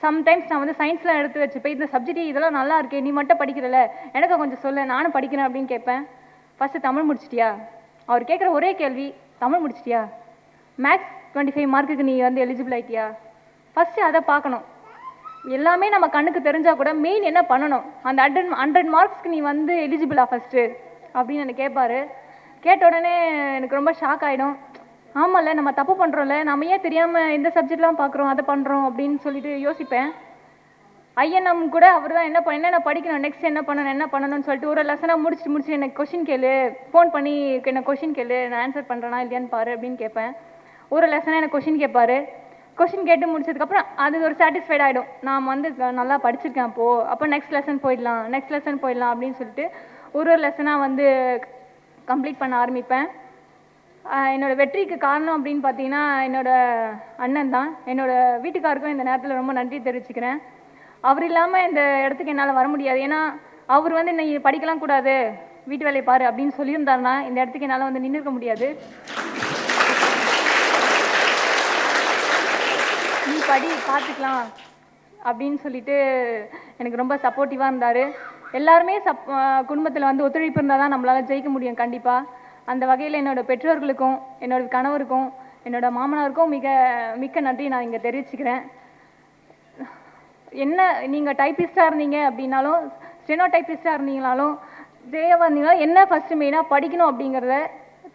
சம்டைம்ஸ் நான் வந்து சயின்ஸ்லாம் எடுத்து வச்சுப்பேன். இந்த சப்ஜெக்ட் இதெல்லாம் நல்லா இருக்கே, நீ மட்டும் படிக்கிறல, எனக்கு கொஞ்சம் சொல்ல, நானும் படிக்கிறேன் அப்படின்னு கேட்பேன். ஃபஸ்ட்டு தமிழ் முடிச்சிட்டியா, அவர் கேட்குற ஒரே கேள்வி தமிழ் முடிச்சிட்டியா, மேக்ஸ் 25 மார்க்குக்கு நீ வந்து எலிஜிபிள் ஆகிட்டியா, ஃபஸ்ட்டு அதை பார்க்கணும். எல்லாமே நம்ம கண்ணுக்கு தெரிஞ்சால் கூட மெயின் என்ன பண்ணணும், அந்த 100 மார்க்ஸ்க்கு நீ வந்து எலிஜிபிளா ஃபஸ்ட்டு அப்படின்னு எனக்கு கேட்பாரு. கேட்ட உடனே எனக்கு ரொம்ப ஷாக் ஆகிடும். ஆமாம்ல, நம்ம தப்பு பண்ணுறோம்ல, நம்ம ஏன் தெரியாமல் இந்த சப்ஜெக்ட்லாம் பார்க்குறோம், அதை பண்ணுறோம் அப்படின்னு சொல்லிட்டு யோசிப்பேன். ஐஎன்எம் கூட அவர் தான் என்னென்ன படிக்கணும், நெக்ஸ்ட் என்ன பண்ணணும்னு சொல்லிட்டு ஒரு லெசனாக முடிச்சு எனக்கு கொஷின் கேளு, ஃபோன் பண்ணி என்ன கொஷின் கேளு, நான் ஆன்சர் பண்ணுறேனா இல்லையான்னு பாரு அப்படின்னு கேட்பேன். ஒரு லெசனாக எனக்கு கொஷின் கேட்பாரு. கொஷின் கேட்டு முடிச்சதுக்கப்புறம் அது ஒரு சாட்டிஸ்ஃபைட் ஆகிடும், நான் வந்து நல்லா படிச்சிருக்கேன் அப்போ நெக்ஸ்ட் லெசன் போயிடலாம் அப்படின்னு சொல்லிட்டு ஒரு லெசனாக வந்து கம்ப்ளீட் பண்ண ஆரம்பிப்பேன். என்னோடய வெற்றிக்கு காரணம் அப்படின்னு பார்த்தீங்கன்னா என்னோடய அண்ணன் தான். என்னோடய வீட்டுக்காருக்கும் இந்த நேரத்தில் ரொம்ப நன்றி தெரிவிச்சுக்கிறேன். அவர் இல்லாமல் இந்த இடத்துக்கு என்னால் வர முடியாது. ஏன்னா அவர் வந்து நீ படிக்கலாம் கூடாது, வீட்டு வேலையை பாரு அப்படின்னு சொல்லியிருந்தாருன்னா இந்த இடத்துக்கு என்னால் வந்து நின்றுக்க முடியாது. நீ படி பார்த்துக்கலாம் அப்படின்னு சொல்லிட்டு எனக்கு ரொம்ப சப்போர்ட்டிவாக இருந்தார். எல்லாருமே குடும்பத்தில் வந்து ஒத்துழைப்பு இருந்தால் தான் நம்மளால் ஜெயிக்க முடியும் கண்டிப்பாக. அந்த வகையில் என்னோடய பெற்றோர்களுக்கும் என்னோடய கணவருக்கும் என்னோடய மாமனாருக்கும் மிக்க நன்றி நான் இங்கே தெரிவிச்சுக்கிறேன். என்ன நீங்கள் டைப்பிஸ்டாக இருந்தீங்க அப்படின்னாலும், ஸ்டெனோ டைப்பிஸ்டாக இருந்தீங்கனாலும், ஜேவாக இருந்தீங்கனாலும் என்ன ஃபஸ்ட்டு மெயினாக படிக்கணும் அப்படிங்கிறத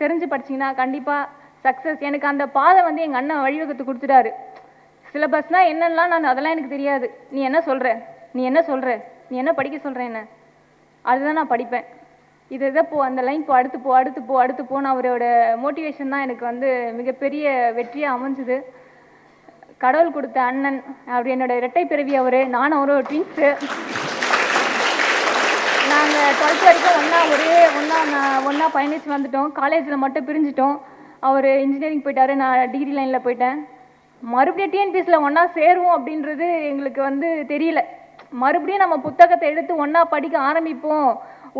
தெரிஞ்சு படிச்சிங்கன்னா கண்டிப்பாக சக்ஸஸ். எனக்கு அந்த பாதை வந்து எங்கள் அண்ணன் வழிவகுத்து கொடுத்துட்டாரு. சிலபஸ்னால் என்னென்னலாம் அதெல்லாம் எனக்கு தெரியாது. நீ என்ன சொல்கிற, நீ என்ன படிக்க சொல்கிற, என்ன அதுதான் நான் படிப்பேன். இதை போ, அந்த லைன் போ, அடுத்து போன்னு அவரோட மோட்டிவேஷன் தான் எனக்கு வந்து மிகப்பெரிய வெற்றியாக அமைஞ்சுது. கடவுள் கொடுத்த அண்ணன் அப்படி என்னோட இரட்டை பிறவி அவர். நானும் அவரோட ட்வின்ஸு. நாங்கள் 12th வரைக்கும் ஒன்றா பயணிச்சு வந்துட்டோம். காலேஜில் மட்டும் பிரிஞ்சிட்டோம். அவர் இன்ஜினியரிங் போயிட்டாரு, நான் டிகிரி லைனில் போயிட்டேன். மறுபடியும் டிஎன்பிஎஸ்சியில் ஒன்றா சேருவோம் அப்படின்றது எங்களுக்கு வந்து தெரியல. மறுபடியும் நம்ம புத்தகத்தை எடுத்து ஒன்றா படிக்க ஆரம்பிப்போம்.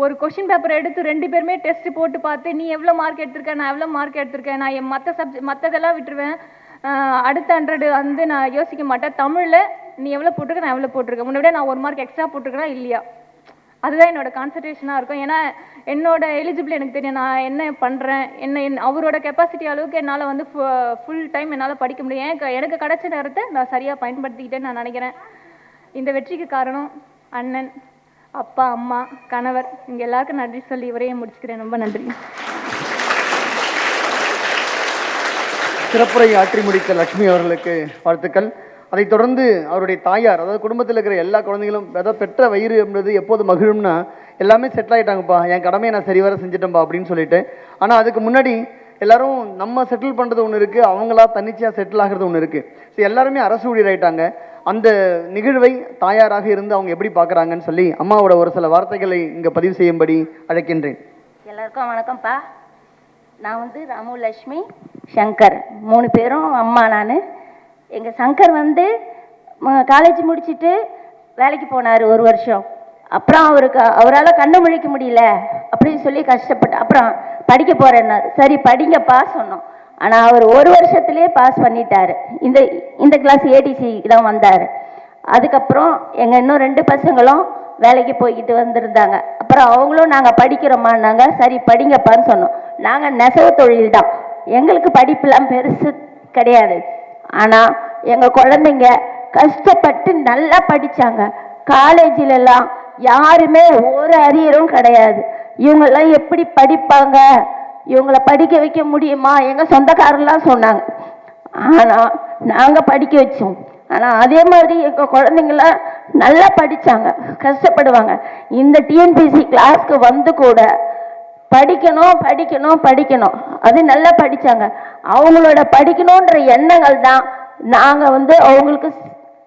ஒரு கொஷின் பேப்பரை எடுத்து 2 பேருமே டெஸ்ட் போட்டு பார்த்து, நீ எவ்வளோ மார்க் எடுத்திருக்க, நான் எவ்வளோ மார்க் எடுத்திருக்கேன், நான் என் மற்றதெல்லாம் விட்டுருவேன். அடுத்த 100 வந்து நான் யோசிக்க மாட்டேன். தமிழில் நீ எவ்வளோ போட்டிருக்க, நான் எவ்வளோ போட்டிருக்கேன், முன்னாடியே நான் 1 மார்க் எக்ஸ்ட்ரா போட்டிருக்கேனா இல்லையா, அதுதான் என்னோட கான்சன்ட்ரேஷனாக இருக்கும். ஏன்னா என்னோட எலிஜிபிள் எனக்கு தெரியும், நான் என்ன பண்ணுறேன், அவரோட கெப்பாசிட்டி அளவுக்கு என்னால் வந்து ஃபுல் டைம் என்னால் படிக்க முடியும். எனக்கு கிடைச்ச நேரத்தை நான் சரியாக பயன்படுத்திக்கிட்டேன்னு நான் நினைக்கிறேன். இந்த வெற்றிக்கு காரணம் அண்ணன், அப்பா, அம்மா, கணவர், இங்கே எல்லாருக்கும் நன்றி சொல்லி இவரையும் முடிச்சுக்கிறேன். ரொம்ப நன்றி. சிறப்புரை ஆற்றி முடித்த லக்ஷ்மி அவர்களுக்கு வாழ்த்துக்கள். அதைத் தொடர்ந்து அவருடைய தாயார், அதாவது குடும்பத்தில் இருக்கிற எல்லா குழந்தைகளும் பெற்ற வயிறு என்பது எப்போது மகிழும்னா, எல்லாமே செட்டில் ஆகிட்டாங்கப்பா, என் கடமையை நான் சரிவர செஞ்சுட்டேன்ப்பா அப்படின்னு சொல்லிட்டு. ஆனால் அதுக்கு முன்னாடி எல்லாரும் நம்ம செட்டில் பண்ணுறது ஒன்று இருக்குது, அவங்களா தன்னிச்சையாக செட்டில் ஆகிறது ஒன்று இருக்குது. ஸோ எல்லாருமே அரசு ஊழியர் ஆகிட்டாங்க. அந்த நிகழ்வை தாயாராக இருந்து அவங்க எப்படி பார்க்குறாங்கன்னு சொல்லி அம்மாவோட ஒரு சில வார்த்தைகளை இங்கே பதிவு செய்யும்படி அழைக்கின்றேன். எல்லாருக்கும் வணக்கம்ப்பா. நான் வந்து ராமு, லக்ஷ்மி, சங்கர் 3 பேரும் அம்மா. நான் எங்கள் சங்கர் வந்து காலேஜ் முடிச்சுட்டு வேலைக்கு போனார் 1 வருஷம். அப்புறம் அவரால் கண்ணு முழிக்க முடியல அப்படின்னு சொல்லி கஷ்டப்பட்டு அப்புறம் படிக்க போகிறேன்னாரு. சரி படிங்கப்பா சொன்னோம். ஆனால் அவர் 1 வருஷத்துலேயே பாஸ் பண்ணிட்டார். இந்த கிளாஸ் ஏடிசிக்கு தான் வந்தார். அதுக்கப்புறம் எங்கள் இன்னும் 2 பசங்களும் வேலைக்கு போய்கிட்டு வந்திருந்தாங்க. அப்புறம் அவங்களும் நாங்கள் படிக்கிறோமான்னாங்க. சரி படிங்கப்பான்னு சொன்னோம். நாங்கள் நெசவு தொழில் தான், எங்களுக்கு படிப்புலாம் பெருசு கிடையாது. ஆனால் எங்கள் குழந்தைங்க கஷ்டப்பட்டு நல்லா படித்தாங்க. காலேஜிலெல்லாம் யாருமே ஒரு அரியரும் கிடையாது. இவங்கெல்லாம் எப்படி படிப்பாங்க, இவங்களை படிக்க வைக்க முடியுமா, எங்கள் சொந்தக்காரெல்லாம் சொன்னாங்க. ஆனால் நாங்கள் படிக்க வச்சோம். ஆனால் அதே மாதிரி எங்கள் குழந்தைங்களாம் நல்லா படித்தாங்க, கஷ்டப்படுவாங்க. இந்த டிஎன்பிஎஸ்சி கிளாஸ்க்கு வந்து கூட படிக்கணும் படிக்கணும் படிக்கணும், அது நல்லா படித்தாங்க. அவங்களோட படிக்கணுன்ற எண்ணங்கள் தான் நாங்கள் வந்து அவங்களுக்கு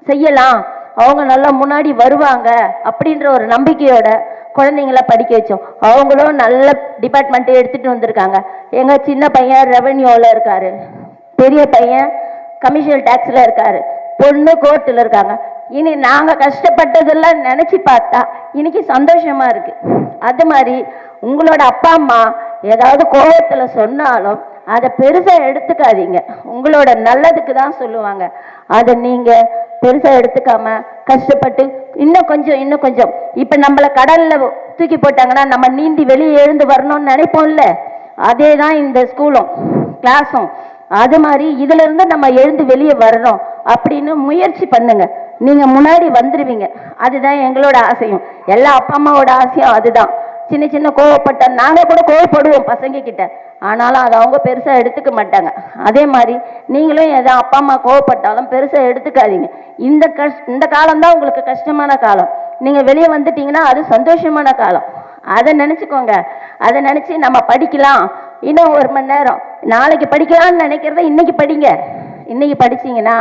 செய்யலாம், அவங்க நல்லா முன்னாடி வருவாங்க அப்படின்ற ஒரு நம்பிக்கையோட குழந்தைங்கள படிக்க வச்சோம். அவங்களும் நல்ல டிபார்ட்மெண்ட்டை எடுத்துகிட்டு வந்திருக்காங்க. எங்கள் சின்ன பையன் ரெவென்யூவில் இருக்கார், பெரிய பையன் கமிஷனல் டேக்ஸில் இருக்கார், பொண்ணு கோர்ட்டில் இருக்காங்க. இனி நாங்கள் கஷ்டப்பட்டதெல்லாம் நினச்சி பார்த்தா இன்னைக்கு சந்தோஷமாக இருக்குது. அது மாதிரி உங்களோட அப்பா அம்மா ஏதாவது கோபத்தில் சொன்னாலும் அதை பெருசாக எடுத்துக்காதீங்க, உங்களோட நல்லதுக்கு தான் சொல்லுவாங்க. அதை நீங்கள் பெருசாக எடுத்துக்காம கஷ்டப்பட்டு இன்னும் கொஞ்சம் இப்போ நம்மளை கடலில் தூக்கி போட்டாங்கன்னா நம்ம நீந்தி வெளியே எழுந்து வரணும்னு நினைப்போம்ல, அதே தான் இந்த ஸ்கூலும் கிளாஸும். அது மாதிரி இதிலிருந்து நம்ம எழுந்து வெளியே வரணும் அப்படின்னு முயற்சி பண்ணுங்க. நீங்கள் முன்னாடி வந்துடுவீங்க. அதுதான் எங்களோட ஆசையும், எல்லா அப்பா அம்மாவோட ஆசையும் அதுதான். சின்ன சின்ன கோவப்பட்ட நாங்கள் கூட கோவப்படுவோம் பசங்க கிட்ட, ஆனாலும் அதை அவங்க பெருசாக எடுத்துக்க மாட்டாங்க. அதே மாதிரி நீங்களும் எதாவது அப்பா அம்மா கோவப்பட்டாலும் பெருசாக எடுத்துக்காதீங்க. இந்த காலம்தான் உங்களுக்கு கஷ்டமான காலம். நீங்கள் வெளியே வந்துட்டீங்கன்னா அது சந்தோஷமான காலம். அதை நினச்சிக்கோங்க. அதை நினச்சி நம்ம படிக்கலாம். இன்னும் 1 மணி நேரம் நாளைக்கு படிக்கலாம்னு நினைக்கிறத இன்னைக்கு படிங்க. இன்னைக்கு படிச்சீங்கன்னா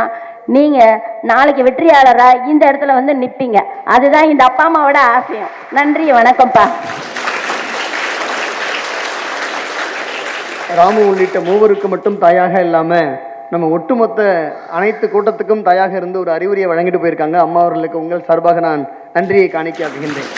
நீங்கள் நாளைக்கு வெற்றியாளராக இந்த இடத்துல வந்து நிற்பீங்க. அதுதான் இந்த அப்பா அம்மாவோட ஆசையும். நன்றி, வணக்கம்ப்பா. ராமு உள்ளிட்ட மூவருக்கு மட்டும் தாயாக இல்லாமல் நம்ம ஒட்டுமொத்த அனைத்து கூட்டத்துக்கும் தாயாக இருந்து ஒரு அறிவுரையை வழங்கிட்டு போயிருக்காங்க. அம்மா அவர்களுக்கு உங்கள் சார்பாக நான் நன்றியை காணிக்கையாக்குகின்றேன்.